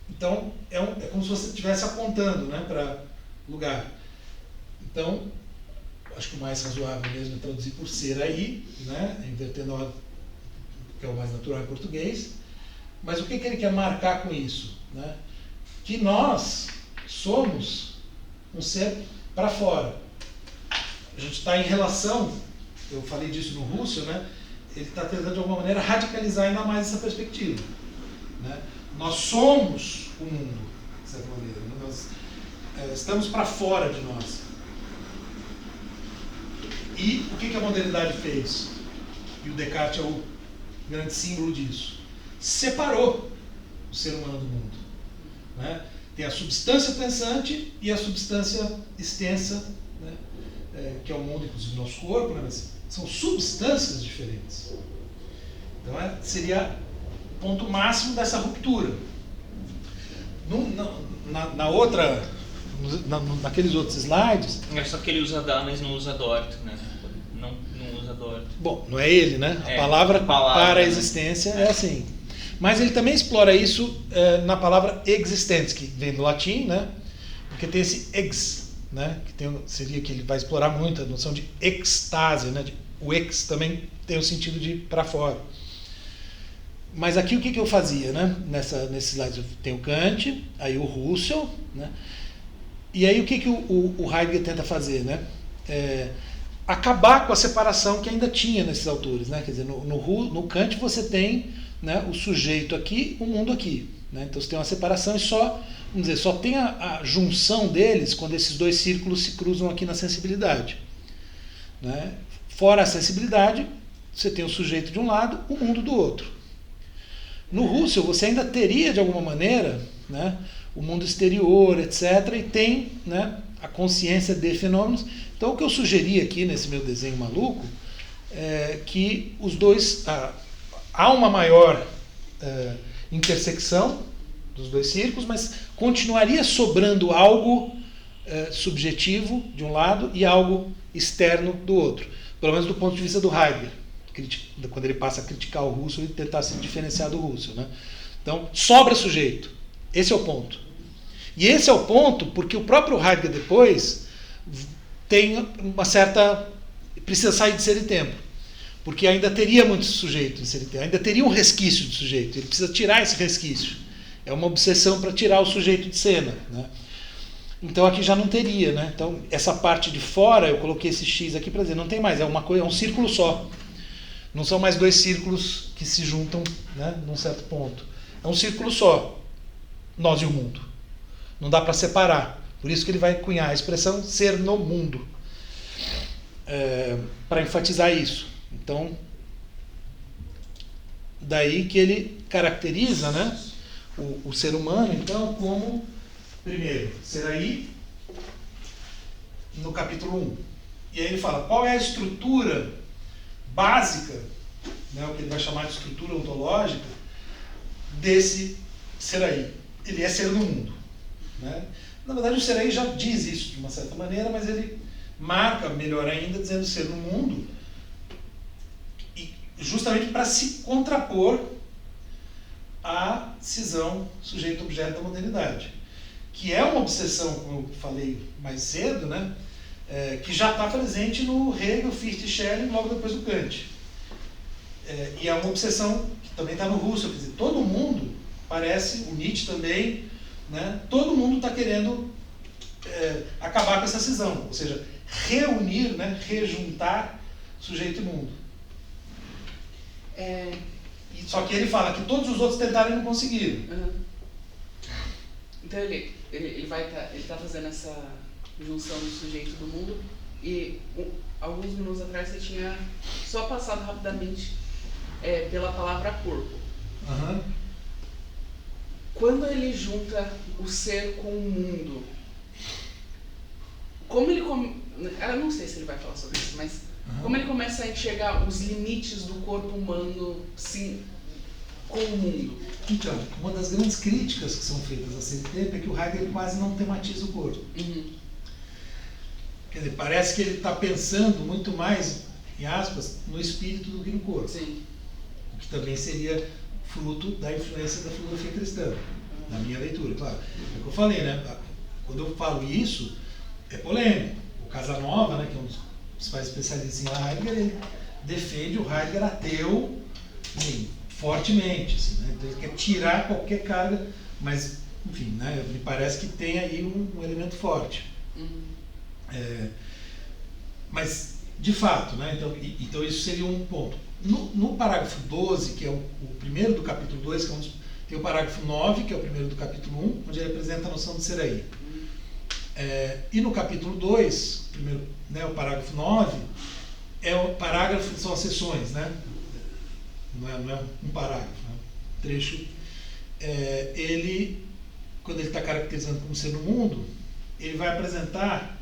Então, é como se você estivesse apontando, né, para lugar. Então, acho que o mais razoável mesmo é traduzir por ser aí, né, invertendo a ordem, que é o mais natural em português. Mas o que ele quer marcar com isso? Né? Que nós somos um ser para fora. A gente está em relação, eu falei disso no Russell, né? Ele está tentando de alguma maneira radicalizar ainda mais essa perspectiva. Né? Nós somos o mundo, de certa maneira. Né? Nós estamos para fora de nós. E o que a modernidade fez? E o Descartes é o grande símbolo disso. Separou o ser humano do mundo. Né? Tem a substância pensante e a substância extensa, né? Que é o mundo, inclusive, do nosso corpo, né? Mas são substâncias diferentes. Então, seria o ponto máximo dessa ruptura. Naqueles outros slides... É só que ele usa da, mas não usa dort, né? Não usa dort. Bom, não é ele, né? A palavra para a existência é assim. Mas ele também explora isso na palavra existens, que vem do latim, né? Porque tem esse ex, né? Que seria que ele vai explorar muito a noção de extase, né? O ex também tem o sentido de para fora. Mas aqui o que eu fazia, né? Nesse slide eu tenho o Kant, aí o Russell, né? E aí o que o Heidegger tenta fazer, né? Acabar com a separação que ainda tinha nesses autores, né? Quer dizer, no Kant você tem, né, o sujeito aqui, o mundo aqui, né? Então você tem uma separação e só tem a junção deles quando esses dois círculos se cruzam aqui na sensibilidade, né? Fora a sensibilidade, você tem o sujeito de um lado, o mundo do outro. No Russell você ainda teria de alguma maneira, né, o mundo exterior, etc., e tem, né, a consciência de fenômenos. Então, o que eu sugeri aqui nesse meu desenho maluco é que os dois... há uma maior intersecção dos dois círculos, mas continuaria sobrando algo subjetivo de um lado e algo externo do outro. Pelo menos do ponto de vista do Heidegger, quando ele passa a criticar o Russell e tentar se diferenciar do Russell, né? Então, sobra sujeito. Esse é o ponto. E esse é o ponto porque o próprio Heidegger depois tem uma certa... precisa sair de ser e tempo. Porque ainda teria muito sujeito em ser e tempo. Ainda teria um resquício de sujeito. Ele precisa tirar esse resquício. É uma obsessão para tirar o sujeito de cena, né? Então aqui já não teria, né? Então essa parte de fora, eu coloquei esse X aqui para dizer, não tem mais, é uma coisa, é um círculo só. Não são mais dois círculos que se juntam, né, num certo ponto. É um círculo só, nós e o mundo. Não dá para separar. Por isso que ele vai cunhar a expressão ser no mundo, para enfatizar isso. Então, daí que ele caracteriza, né, o ser humano, então, como, primeiro, ser aí, no capítulo 1. E aí ele fala, qual é a estrutura básica né, o que ele vai chamar de estrutura ontológica desse ser aí. Ele é ser no mundo. Né? Na verdade, o ser aí já diz isso de uma certa maneira, mas ele marca, melhor ainda, dizendo ser no mundo, e justamente para se contrapor à cisão sujeito-objeto da modernidade, que é uma obsessão, como eu falei mais cedo, né? Que já está presente no Hegel, Fichte e Schelling, logo depois do Kant. E é uma obsessão que também está no Russell, quer dizer, todo mundo parece, o Nietzsche também, né? Todo mundo está querendo acabar com essa cisão, ou seja, reunir, né? Rejuntar sujeito e mundo. Só que ele fala que todos os outros tentaram e não conseguiram. Uhum. Então ele está fazendo essa junção do sujeito e do mundo, e alguns minutos atrás você tinha só passado rapidamente pela palavra corpo. Uhum. Quando ele junta o ser com o mundo, como ele eu não sei se ele vai falar sobre isso, mas como ele começa a enxergar os limites do corpo humano, sim, com o mundo? Então, uma das grandes críticas que são feitas a esse tempo é que o Heidegger quase não tematiza o corpo. Uhum. Quer dizer, parece que ele está pensando muito mais, em aspas, no espírito do que no corpo. Sim. O que também seria fruto da influência da filosofia cristã, na minha leitura, claro. É o que eu falei, né? Quando eu falo isso, é polêmico. O Casanova, né, que é um dos principais especialistas em Heidegger, ele defende o Heidegger ateu, assim, fortemente, assim, né? Então ele quer tirar qualquer carga, mas, enfim, né, me parece que tem aí um elemento forte. Uhum. Mas, de fato, né, então isso seria um ponto. No parágrafo 12, que é o primeiro do capítulo 2, que é tem o parágrafo 9, que é o primeiro do capítulo 1, onde ele apresenta a noção de ser aí. E no capítulo 2, primeiro, né, o parágrafo 9, é o parágrafo, são as seções, né? Não é um parágrafo, né? Um trecho. Ele, quando ele está caracterizando como ser no mundo, ele vai apresentar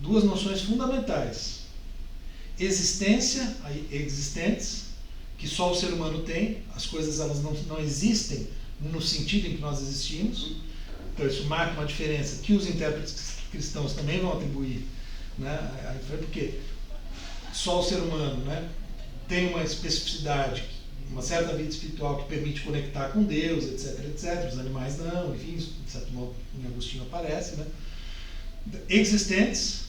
duas noções fundamentais: existência, existentes, que só o ser humano tem. As coisas elas não existem no sentido em que nós existimos. Então isso marca uma diferença que os intérpretes cristãos também vão atribuir, né? Porque só o ser humano, né, tem uma especificidade, uma certa vida espiritual que permite conectar com Deus, etc, etc. Os animais não, enfim, isso, de certo modo, em Agostinho aparece, né? Existentes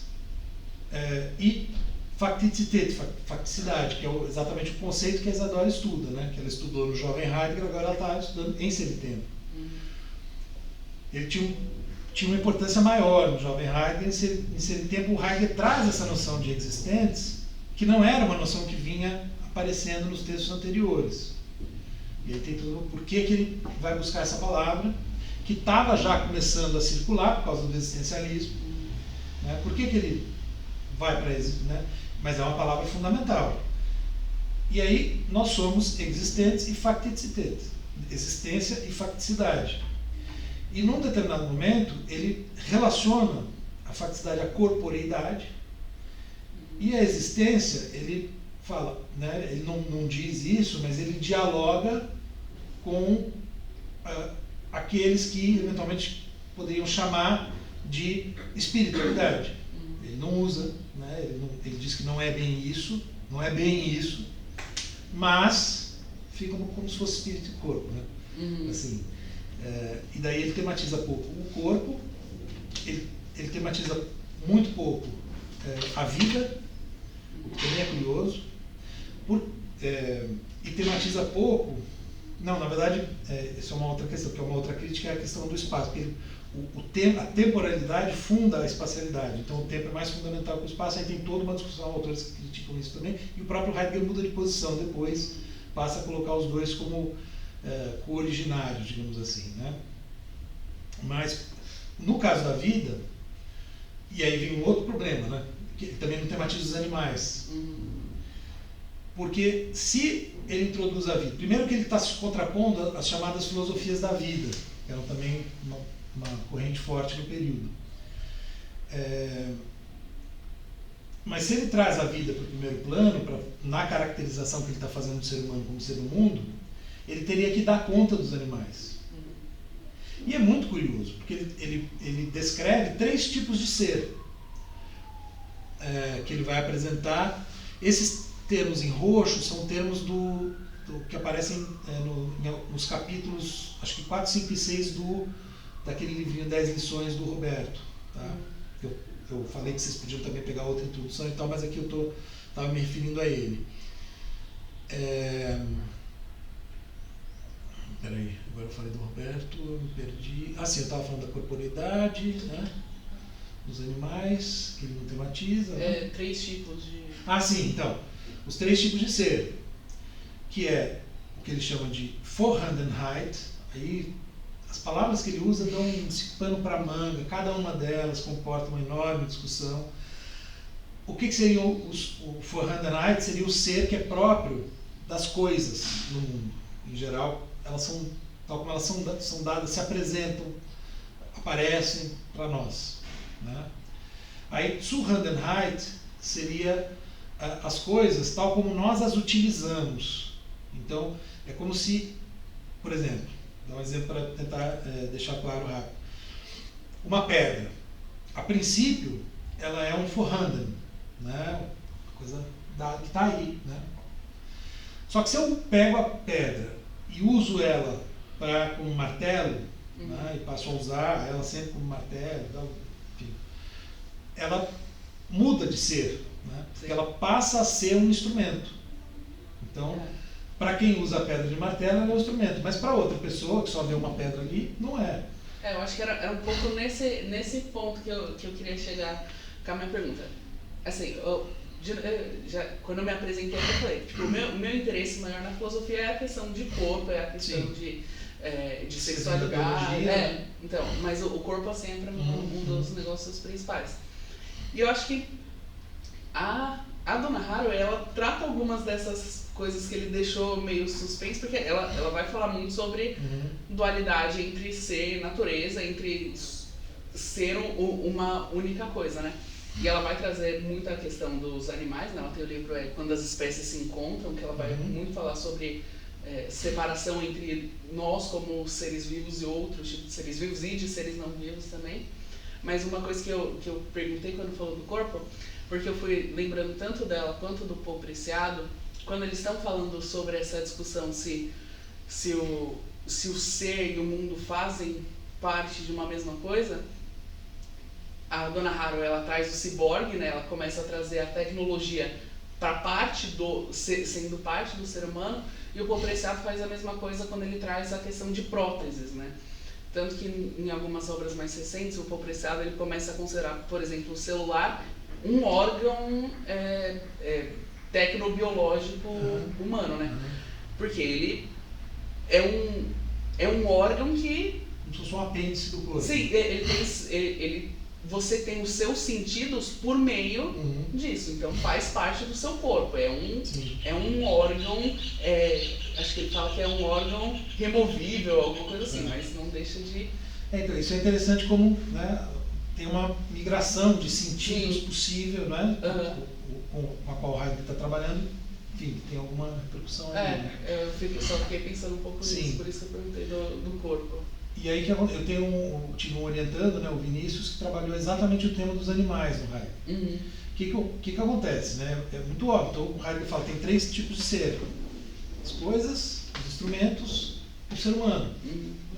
e facticidade, que é exatamente o conceito que a Isadora estuda, né? Que ela estudou no jovem Heidegger, agora ela está estudando em Semitempo. Ele tinha uma importância maior no jovem Heidegger. Em Semitempo, o Heidegger traz essa noção de existentes, que não era uma noção que vinha aparecendo nos textos anteriores. E aí tem tudo por que ele vai buscar essa palavra, que estava já começando a circular por causa do existencialismo. Né? Por que ele vai para isso? Né? Mas é uma palavra fundamental. E aí nós somos existentes e facticität, existência e facticidade. E num determinado momento ele relaciona a facticidade à corporeidade, e a existência, ele fala, né, ele não diz isso, mas ele dialoga com aqueles que eventualmente poderiam chamar de espiritualidade. Ele não usa, né, ele diz que não é bem isso, mas fica como se fosse espírito e corpo, né? Assim, e daí ele tematiza pouco o corpo, ele tematiza muito pouco a vida, o que também é curioso, e tematiza pouco. Não, na verdade, isso é uma outra questão, porque é uma outra crítica, é a questão do espaço, porque a temporalidade funda a espacialidade, então o tempo é mais fundamental que o espaço. Aí tem toda uma discussão, autores que criticam isso também, e o próprio Heidegger muda de posição depois, passa a colocar os dois como co-originários, digamos assim, né? Mas no caso da vida, e aí vem um outro problema, né? Que ele também não tematiza os animais. Porque se ele introduz a vida, primeiro que ele está se contrapondo às chamadas filosofias da vida, que eram também uma corrente forte no período. Mas se ele traz a vida para o primeiro plano, na caracterização que ele está fazendo do ser humano como ser do mundo, ele teria que dar conta dos animais. E é muito curioso, porque ele descreve 3 tipos de ser que ele vai apresentar. Esses termos em roxo são termos que aparecem nos capítulos, acho que 4, 5 e 6 daquele livrinho 10 lições do Roberto. Tá? Eu falei que vocês podiam também pegar outra introdução e tal, mas aqui eu estava me referindo a ele. Peraí, agora eu falei do Roberto, eu me perdi. Ah, sim, eu estava falando da corporeidade, né? Dos animais, que ele não tematiza. Né? 3 tipos de... Ah, sim, então. Os 3 tipos de ser, que é o que ele chama de Vorhandenheit. Aí as palavras que ele usa dão um pano para manga, cada uma delas comporta uma enorme discussão. O que seria o Vorhandenheit? Seria o ser que é próprio das coisas no mundo. Em geral, elas são, tal como elas são dadas, se apresentam, aparecem para nós. Né? Aí, Zuhandenheit seria as coisas tal como nós as utilizamos. Então, é como se, por exemplo, dar um exemplo para tentar deixar claro rápido. Uma pedra, a princípio, ela é um Vorhanden, né? Uma coisa que está aí. Né? Só que se eu pego a pedra e uso ela com um martelo, né? E passo a usar ela sempre como martelo, enfim, ela muda de ser, né? Porque ela passa a ser um instrumento. Então, para quem usa a pedra de martelo, ela é um instrumento, mas para outra pessoa que só vê uma pedra ali, não é. Eu acho que era um pouco nesse ponto que eu queria chegar com a minha pergunta. Assim, quando eu me apresentei, eu falei, tipo, o meu interesse maior na filosofia é a questão de corpo, é a questão de sexualidade. Então, mas o corpo é sempre um dos negócios principais. E eu acho que a Dona Haraway, ela trata algumas dessas coisas que ele deixou meio suspenso, porque ela vai falar muito sobre dualidade entre ser e natureza, entre ser uma única coisa, né? E ela vai trazer muito a questão dos animais, né? Ela tem o livro Quando as Espécies se Encontram, que ela vai muito falar sobre separação entre nós como seres vivos e outros tipos de seres vivos e de seres não vivos também. Mas uma coisa que eu perguntei quando falou do corpo, porque eu fui lembrando tanto dela quanto do Paul Preciado, quando eles estão falando sobre essa discussão se o ser e o mundo fazem parte de uma mesma coisa, a Dona Haraway, ela traz o ciborgue, né? Ela começa a trazer a tecnologia para sendo parte do ser humano, e o Paul Preciado faz a mesma coisa quando ele traz a questão de próteses, né? Tanto que em algumas obras mais recentes, o Paul Preciado, ele começa a considerar, por exemplo, o celular um órgão tecnobiológico humano, né? Porque ele é um órgão que... Como se fosse um apêndice do corpo. Sim, você tem os seus sentidos por meio disso, então faz parte do seu corpo, é um órgão, acho que ele fala que é um órgão removível, alguma coisa assim, mas não deixa de... Então, isso é interessante como, né, tem uma migração de sentidos possível, né, com a qual o Heidegger está trabalhando, enfim, tem alguma repercussão aí. Né? Eu só fiquei pensando um pouco nisso, por isso que eu perguntei do corpo. E aí que eu tive um orientando, né, o Vinícius, que trabalhou exatamente o tema dos animais no Heidegger. O que acontece? Né? É muito óbvio. Então, o Heidegger fala que tem 3 tipos de ser: as coisas, os instrumentos e o ser humano.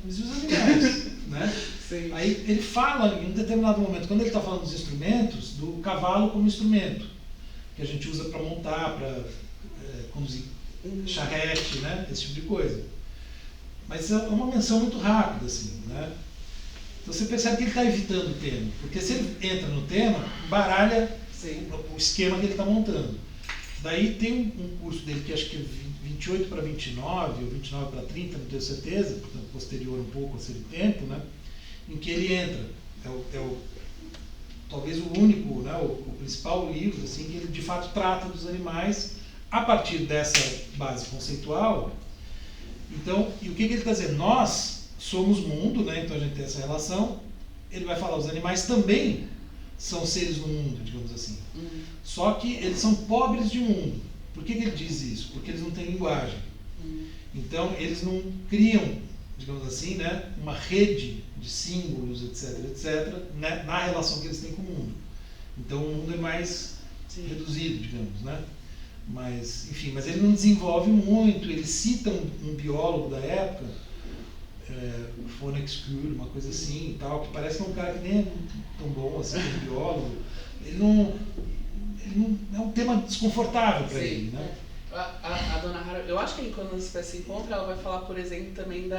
Mas e os animais? Né? Sim. Aí ele fala, em um determinado momento, quando ele está falando dos instrumentos, do cavalo como instrumento, que a gente usa para montar, para conduzir charrete, né? Esse tipo de coisa. Mas é uma menção muito rápida, assim, né? Então você percebe que ele está evitando o tema, porque se ele entra no tema, baralha o esquema que ele está montando. Daí tem um curso dele que acho que é 28 para 29, ou 29 para 30, não tenho certeza, portanto posterior um pouco a esse tempo, né? Em que ele entra, talvez o único, né, o principal livro, assim, que ele de fato trata dos animais a partir dessa base conceitual. Então, e o que ele está dizendo? Nós somos mundo, né? Então a gente tem essa relação. Ele vai falar, os animais também são seres no mundo, digamos assim. Só que eles são pobres de mundo. Por que ele diz isso? Porque eles não têm linguagem. Então, eles não criam, digamos assim, né, uma rede de símbolos, etc., né, na relação que eles têm com o mundo. Então, o mundo é mais reduzido, digamos, né? Mas, enfim, mas ele não desenvolve muito. Ele cita um biólogo da época, Fonex-Cure, uma coisa assim e tal, que parece que é um cara que nem é tão bom assim como biólogo. Ele não é um tema desconfortável para ele, né? A dona Hara, eu acho que quando a espécie se encontra, ela vai falar, por exemplo, também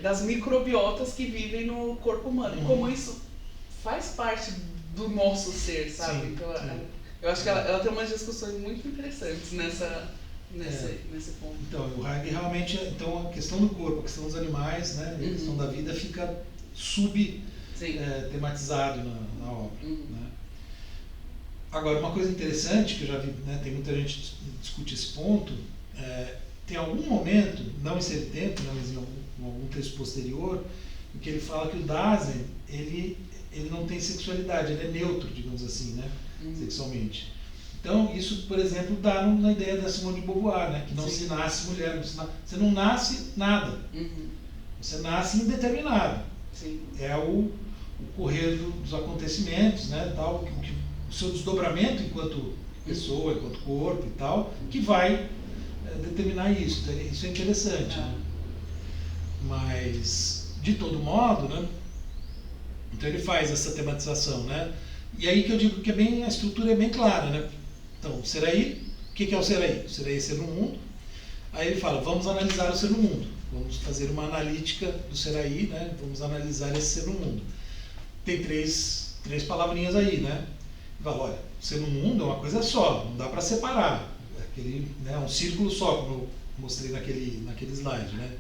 das microbiotas que vivem no corpo humano. Como isso faz parte do nosso ser, sabe? Sim, então, sim. eu acho que ela tem umas discussões muito interessantes nesse ponto. Então, o Heidegger realmente, então, a questão do corpo, a questão dos animais, né, a questão da vida fica tematizado na obra. Né? Agora, uma coisa interessante que eu já vi, né, tem muita gente que discute esse ponto, tem algum momento, não em Ser e Tempo, né, mas em algum texto posterior, em que ele fala que o Dasein, ele não tem sexualidade, ele é neutro, digamos assim, né, sexualmente. Então, isso, por exemplo, dá na ideia da Simone de Beauvoir, né, que não se nasce mulher, você não nasce nada, você nasce indeterminado. É o correr dos acontecimentos, né, tal, o seu desdobramento enquanto pessoa, enquanto corpo e tal, que vai determinar isso. Isso é interessante. Né? Mas, de todo modo, né, então ele faz essa tematização, né? E aí que eu digo que a estrutura é bem clara, né? Então, o Seraí, o que é o Seraí? O Seraí é ser no mundo. Aí ele fala, vamos analisar o ser no mundo. Vamos fazer uma analítica do Seraí, né? Vamos analisar esse ser no mundo. Tem três palavrinhas aí, né? Ele fala, olha, ser no mundo é uma coisa só, não dá para separar. É um círculo só, como eu mostrei naquele slide, né?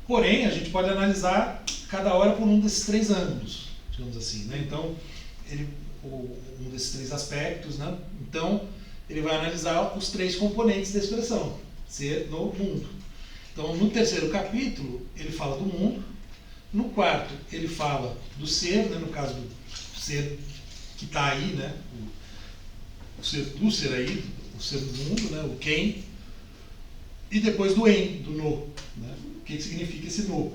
Porém, a gente pode analisar cada hora por um desses três ângulos, digamos assim, né? Então, um desses três aspectos, né? Então, ele vai analisar os três componentes da expressão, ser no mundo. Então, no terceiro capítulo, ele fala do mundo. No quarto, ele fala do ser, né? No caso do ser que está aí, né? O ser do ser aí, o ser do mundo, né? O quem. E depois do em, do no. Né? O que significa esse no?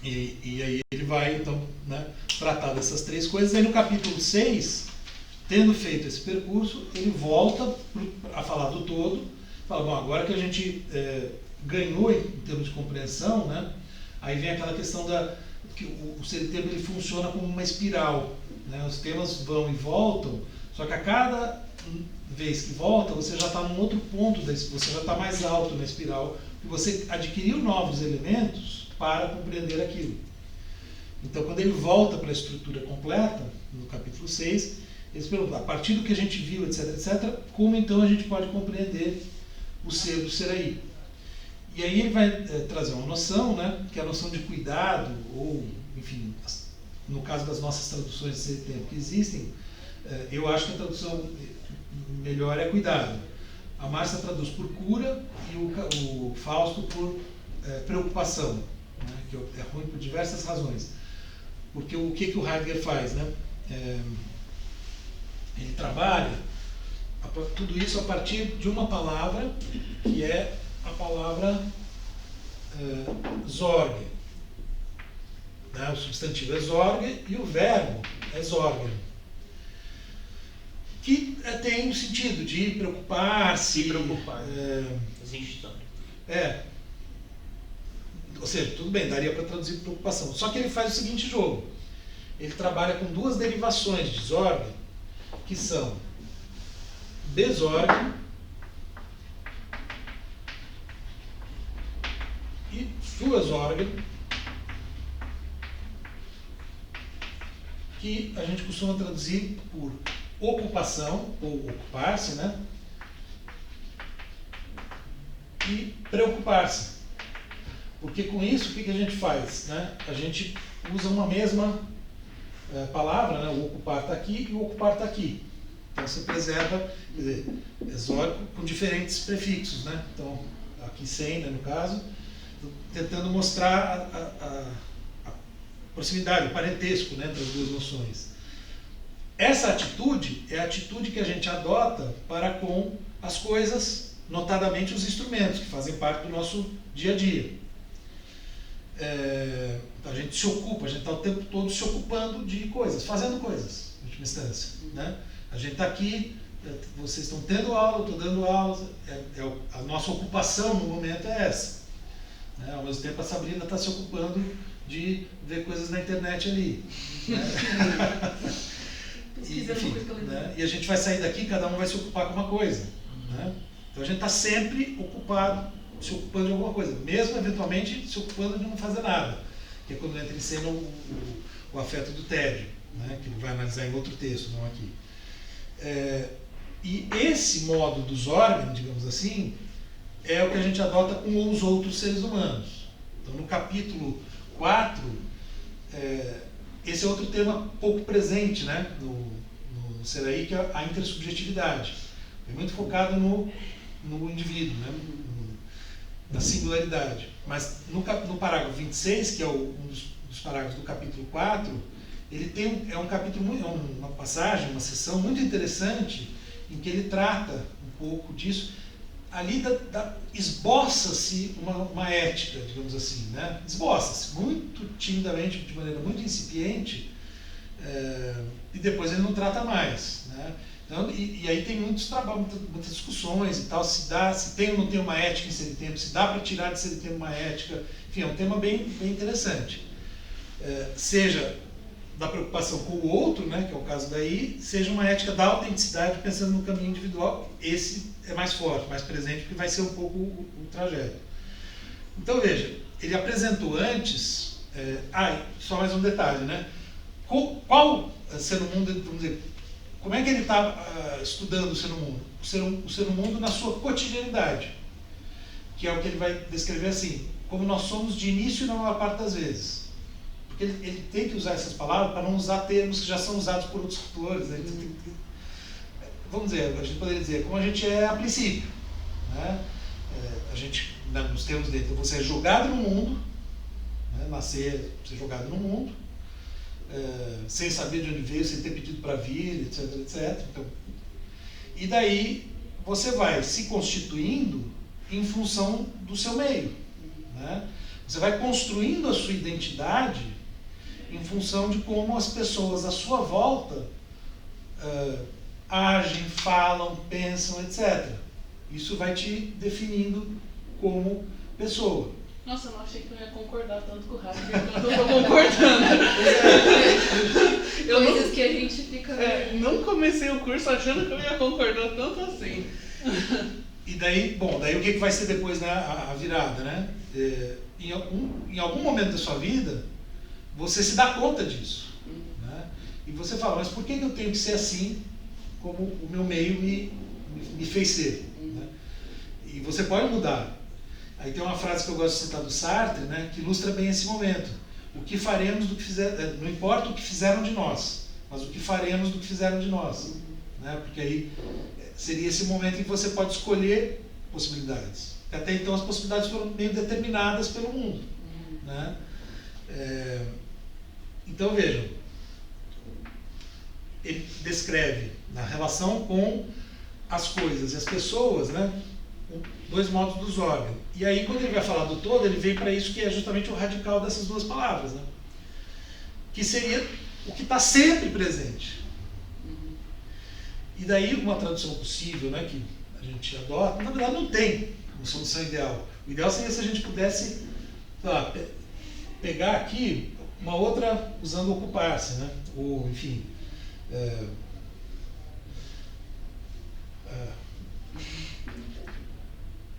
E aí ele vai, então, né, tratar dessas três coisas. Aí no capítulo 6, tendo feito esse percurso, ele volta a falar do todo. Fala, bom, agora que a gente ganhou em termos de compreensão, né, aí vem aquela questão que o ser termo ele funciona como uma espiral. Né, os temas vão e voltam, só que a cada vez que volta, você já está num outro ponto, você já está mais alto na espiral, e você adquiriu novos elementos para compreender aquilo. Então, quando ele volta para a estrutura completa, no capítulo 6, ele se pergunta, a partir do que a gente viu, etc., etc., como então a gente pode compreender o ser do Seraí? E aí ele vai trazer uma noção, né, que é a noção de cuidado, ou, enfim, no caso das nossas traduções de Ser e Tempo que existem, eu acho que a tradução melhor é cuidado. A Márcia traduz por cura e o Fausto por preocupação, né, que é ruim por diversas razões. Porque o que o Heidegger faz? Né? Ele trabalha tudo isso a partir de uma palavra, que é a palavra Sorge. Né? O substantivo é Sorge e o verbo é Sorgen. Que tem o sentido de preocupar-se. Se preocupar. Ou seja, tudo bem, daria para traduzir preocupação. Só que ele faz o seguinte jogo. Ele trabalha com duas derivações de Sorge, que são Besorge e Fürsorge, que a gente costuma traduzir por ocupação, ou ocupar-se, né? E preocupar-se. Porque com isso, o que a gente faz? Né? A gente usa uma mesma palavra, né? O ocupar está aqui e o ocupar está aqui. Então você preserva, quer dizer, exórico com diferentes prefixos, né? Então, aqui sem, né, no caso, tentando mostrar proximidade, o parentesco, né, das duas noções. Essa atitude é a atitude que a gente adota para com as coisas, notadamente os instrumentos, que fazem parte do nosso dia a dia. A gente se ocupa, a gente está o tempo todo se ocupando de coisas, fazendo coisas, em última instância, né? A gente está aqui, vocês estão tendo aula, eu estou dando aula, a nossa ocupação no momento é essa. Né? Ao mesmo tempo a Sabrina está se ocupando de ver coisas na internet ali. Né? E a gente vai sair daqui, cada um vai se ocupar com uma coisa. Né? Então a gente está sempre ocupado, se ocupando de alguma coisa, mesmo eventualmente se ocupando de não fazer nada, que é quando entra em cena o afeto do tédio, né? Que ele vai analisar em outro texto, não aqui. E esse modo dos órgãos, digamos assim, é o que a gente adota com os outros seres humanos. Então, no capítulo 4, esse é outro tema pouco presente, né, no Seraí, que é a intersubjetividade. É muito focado no indivíduo, né, na singularidade. Mas no parágrafo 26, que é um dos parágrafos do capítulo 4, ele tem um capítulo, uma passagem, uma seção muito interessante, em que ele trata um pouco disso. Ali esboça-se uma ética, digamos assim, né? Esboça-se muito timidamente, de maneira muito incipiente, e depois ele não trata mais, né? Então, e aí tem muitos trabalhos, muitas discussões e tal, se tem ou não tem uma ética em Ser e Tempo, se dá para tirar de Ser e Tempo uma ética, enfim, é um tema bem interessante. Seja da preocupação com o outro, né, que é o caso daí, seja uma ética da autenticidade, pensando no caminho individual. Esse é mais forte, mais presente, porque vai ser um pouco o trajeto. Então, veja, ele apresentou antes... só mais um detalhe, né? Qual ser no mundo, vamos dizer, como é que ele está estudando o ser no mundo? O ser no mundo na sua cotidianidade, que é o que ele vai descrever assim, como nós somos de início na maior parte das vezes. Porque ele tem que usar essas palavras para não usar termos que já são usados por outros autores. Né? Vamos dizer, a gente poderia dizer como a gente é a princípio. Né? A gente, nos termos dele, então você é jogado no mundo, né? Nascer, ser jogado no mundo, sem saber de onde veio, sem ter pedido para vir, etc, etc. Então, e daí você vai se constituindo em função do seu meio. Né? Você vai construindo a sua identidade em função de como as pessoas à sua volta agem, falam, pensam, etc. Isso vai te definindo como pessoa. Nossa, eu não achei que eu ia concordar tanto com o Rafa, eu estou concordando. Coisas que a gente fica... não comecei o curso achando que eu ia concordar tanto assim. E daí, daí o que vai ser depois, né, a virada, né? Em algum momento da sua vida, você se dá conta disso. Né? E você fala, mas por que eu tenho que ser assim como o meu meio me fez ser? Né? E você pode mudar. Aí tem uma frase que eu gosto de citar do Sartre, né, que ilustra bem esse momento. O que faremos do que fizeram, não importa o que fizeram de nós, mas o que faremos do que fizeram de nós. Né? Porque aí seria esse momento em que você pode escolher possibilidades. Até então as possibilidades foram meio determinadas pelo mundo. Né? Então vejam, ele descreve na relação com as coisas e as pessoas, né, dois modos dos órgãos. E aí quando ele vai falar do todo, ele vem para isso que é justamente o radical dessas duas palavras, né? Que seria o que está sempre presente. E daí uma tradução possível, né, que a gente adota, na verdade não tem uma solução ideal. O ideal seria se a gente pudesse pegar aqui uma outra usando ocupar-se, né? Ou, enfim,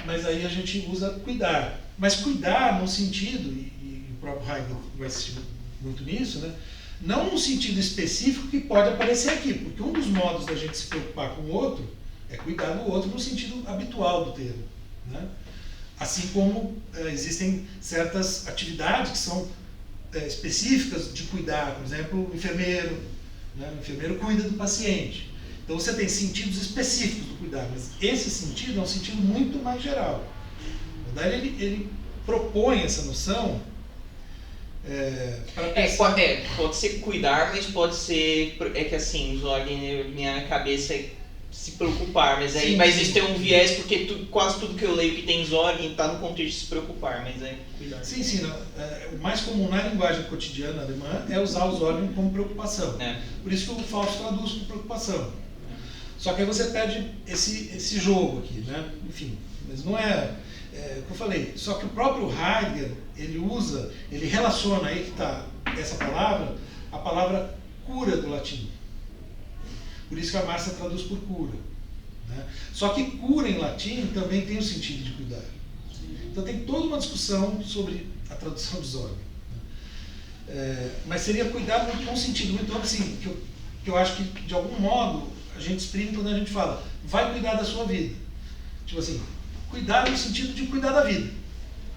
mas aí a gente usa cuidar. Mas cuidar no sentido, e o próprio Heidegger vai insistir muito nisso, né? Não no sentido específico que pode aparecer aqui, porque um dos modos da gente se preocupar com o outro é cuidar do outro no sentido habitual do termo. Né? Assim como existem certas atividades que são específicas de cuidar, por exemplo, o enfermeiro. Né? O enfermeiro cuida do paciente. Então você tem sentidos específicos do cuidar, mas esse sentido é um sentido muito mais geral. Na verdade, ele propõe essa noção Pode ser cuidar, mas pode ser. É que assim, minha cabeça é se preocupar, mas aí mas isso tem um viés, porque quase tudo que eu leio que tem Zorgen está no contexto de se preocupar, mas é cuidar. Sim, o mais comum na linguagem cotidiana alemã é usar o Zorgen como preocupação. Por isso que o Fausto traduz por preocupação. Só que aí você perde esse jogo aqui, né? Enfim, mas não é o que eu falei. Só que o próprio Heidegger, ele relaciona aí que está essa palavra, a palavra cura do latim. Por isso que a Márcia traduz por cura. Né? Só que cura em latim também tem o sentido de cuidar. Então tem toda uma discussão sobre a tradução do Zorgen. Mas seria cuidar com um sentido muito assim, que eu acho que de algum modo a gente exprime quando a gente fala, vai cuidar da sua vida. Tipo assim, cuidar no sentido de cuidar da vida.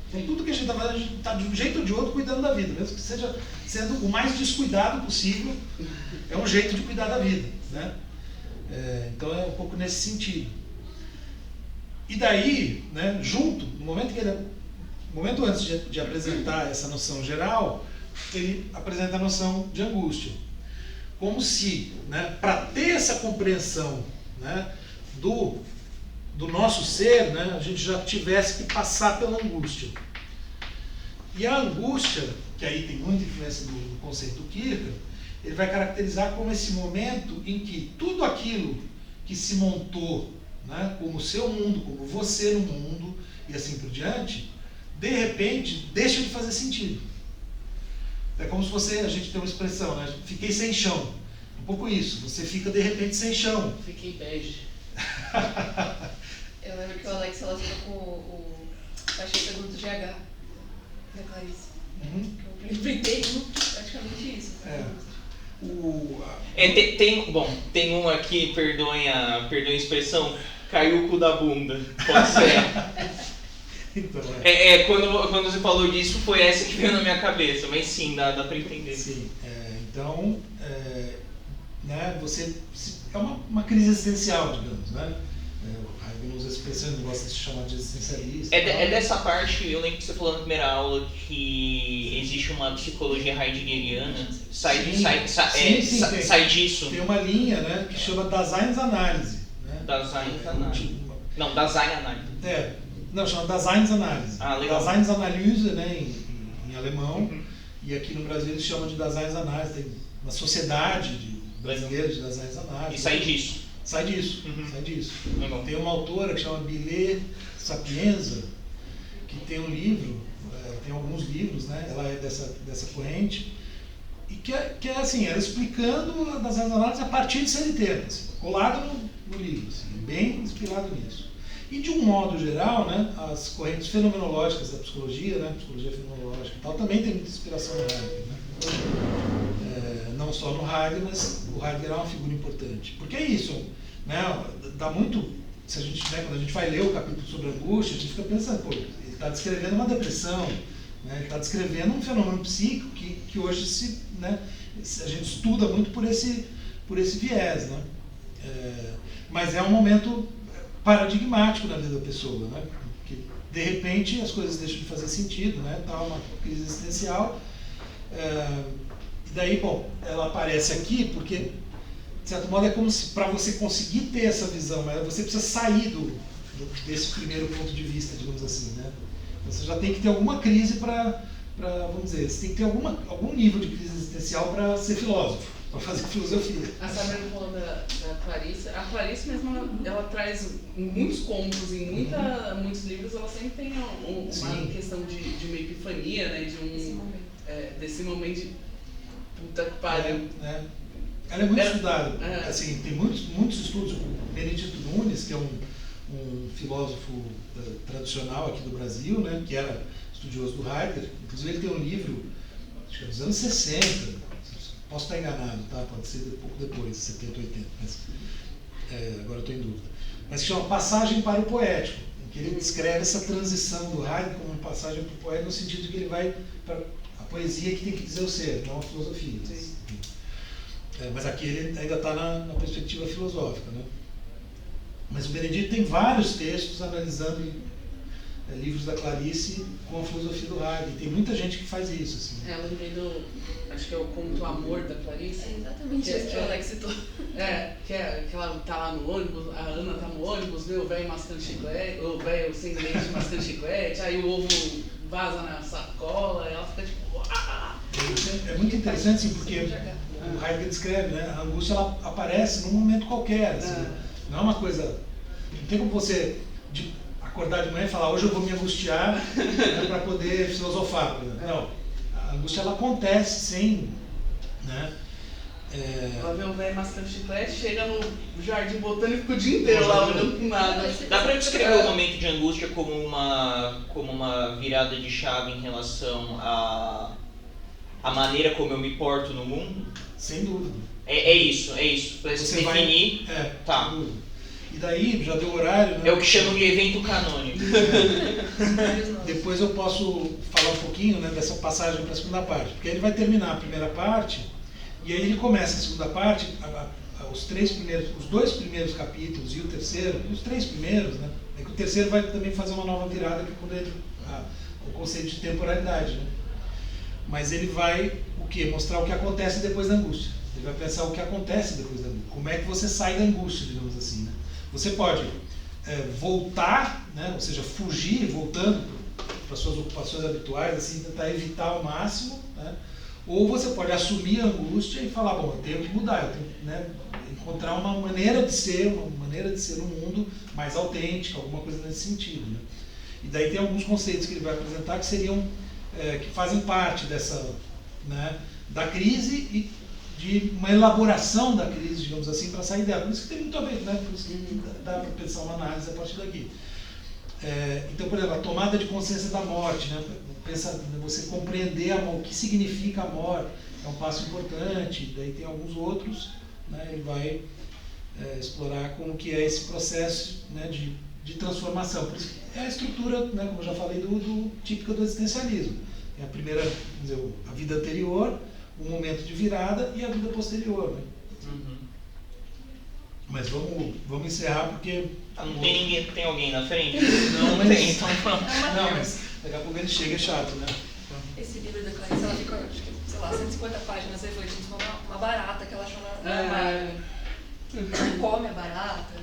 Então tudo que a gente está fazendo, a gente está de um jeito ou de outro cuidando da vida, mesmo que seja sendo o mais descuidado possível, é um jeito de cuidar da vida. Né? Então é um pouco nesse sentido. E daí, né, junto, no momento antes de apresentar essa noção geral, ele apresenta a noção de angústia. Como se, né, para ter essa compreensão, né, do nosso ser, né, a gente já tivesse que passar pela angústia. E a angústia, que aí tem muita influência do conceito do Kierkegaard, ele vai caracterizar como esse momento em que tudo aquilo que se montou, né, como o seu mundo, como você no mundo, e assim por diante, de repente deixa de fazer sentido. É como se a gente tem uma expressão, né, fiquei sem chão. Um pouco isso, você fica de repente sem chão. Fiquei bege. Eu lembro que o Alex relacionou com o Achei Pergunta de GH, da Clarice. Eu inventei praticamente isso. Tem um aqui, perdoem a expressão, caiu o cu da bunda. Pode ser. Então, quando você falou disso, foi essa que veio na minha cabeça, mas sim, dá para entender. Sim, então, né, é uma crise existencial, digamos, né? O Heidegger usa essa expressão, ele gosta de se chamar de existencialista. É dessa parte, eu lembro que você falou na primeira aula que existe uma psicologia heideggeriana, sai disso. Tem uma linha, né, que chama Daseinsanálise. Né? Daseinsanálise. Não, Daseinsanálise. Não, chama Daseinsanálise. Legal. Daseinsanalyse, né, em alemão, e aqui no Brasil eles chamam de Daseinsanálise. Tem uma sociedade brasileira de Daseinsanálise. E sai disso. Sai disso. Tem uma autora que chama Bilé Sapienza, que tem um livro, tem alguns livros, né? Ela é dessa corrente, e que é assim, ela explicando a Daseinsanálise a partir de CLT, assim, colado no livro, assim, bem inspirado nisso. E de um modo geral, né, as correntes fenomenológicas da psicologia, né, psicologia fenomenológica e tal, também tem muita inspiração no Heidegger, né? Não só no Heidegger, mas o Heidegger é uma figura importante. Porque é isso, né, dá muito, quando a gente vai ler o capítulo sobre angústia, a gente fica pensando, ele está descrevendo uma depressão, né, ele está descrevendo um fenômeno psíquico que hoje a gente estuda muito por esse viés, né? Mas é um momento paradigmático na vida da pessoa, né? Porque de repente as coisas deixam de fazer sentido, né? Tá uma crise existencial. E daí, bom, ela aparece aqui porque, de certo modo, é como se para você conseguir ter essa visão, você precisa sair desse primeiro ponto de vista, digamos assim, né? Você já tem que ter alguma crise para, vamos dizer, você tem que ter algum nível de crise existencial para ser filósofo, para fazer filosofia. A Sabrina falou da Clarice. A Clarice mesmo, ela traz em muitos contos, em muitos livros, ela sempre tem uma questão de uma epifania, né? Desse momento de puta que pariu. Ela é muito estudada. Assim, tem muitos estudos. O Benedito Nunes, que é um filósofo tradicional aqui do Brasil, né, que era estudioso do Heidegger, inclusive ele tem um livro, acho que é dos anos 60, posso estar enganado, tá? Pode ser um pouco depois, 70, 80, mas agora estou em dúvida. Mas que chama Passagem para o Poético, em que ele descreve essa transição do Heidegger como uma passagem para o poético, no sentido de que ele vai para a poesia que tem que dizer o ser, não a filosofia. Mas aqui ele ainda está na perspectiva filosófica, né? Mas o Benedito tem vários textos analisando livros da Clarice com a filosofia do Heidegger. E tem muita gente que faz isso. Assim. Ela lembrei do, acho que é o Conto Amor da Clarice. É exatamente isso que o Alex citou. Que ela tá lá no ônibus, a Ana tá no ônibus, vê o velho mascando chiclete, o velho sem leite mascando chiclete, aí o ovo vaza na sacola, e ela fica tipo... É muito interessante, assim, porque o Heidegger descreve, né? A angústia ela aparece num momento qualquer. Assim, não é uma coisa... Não tem como você acordar de manhã e falar, hoje eu vou me angustiar, né, para poder filosofar. Não, a angústia ela acontece sem... Né? Ela vê o velho mascando chiclete, chega no jardim botânico o dia inteiro lá olhando pro nada. Dá pra descrever o momento de angústia como uma virada de chave em relação à maneira como eu me porto no mundo? Sem dúvida. É isso. Pra se definir. Tá. Sem dúvida. E daí, já deu horário, né? É o que chamam de evento canônico. Depois eu posso falar um pouquinho, né, dessa passagem para a segunda parte. Porque ele vai terminar a primeira parte, e aí ele começa a segunda parte, os dois primeiros capítulos e o terceiro, os três primeiros, né? É que o terceiro vai também fazer uma nova virada, que é quando o conceito de temporalidade, né? Mas ele vai, mostrar o que acontece depois da angústia. Ele vai pensar o que acontece depois da angústia. Como é que você sai da angústia, digamos assim, né? Você pode voltar, né? Ou seja, fugir, voltando para suas ocupações habituais, assim, tentar evitar ao máximo, né? Ou você pode assumir a angústia e falar, bom, eu tenho que mudar, eu tenho que, né, encontrar uma maneira de ser no mundo mais autêntica, alguma coisa nesse sentido, né? E daí tem alguns conceitos que ele vai apresentar que seriam, que fazem parte dessa, né, da crise e de uma elaboração da crise, digamos assim, para sair dela. Por isso que tem muito a ver, né? Por isso que dá para pensar uma análise a partir daqui. Então, por exemplo, a tomada de consciência da morte, né? Você compreender o que significa a morte, é um passo importante. Daí tem alguns outros, né? Ele vai explorar como que é esse processo, né, de transformação. Por isso que é a estrutura, né, como eu já falei, típica do existencialismo. É a primeira, vamos dizer, a vida anterior, o momento de virada e a vida posterior, né? Uhum. Mas vamos encerrar porque... Não tem ninguém, tem alguém na frente? Não, Não tem, então vamos. Não, mas daqui a pouco ele chega, é chato, né? Esse livro da Clarice, ela ficou, acho que, sei lá, 150 páginas refletindo sobre uma barata que ela achou na armário. Come a barata,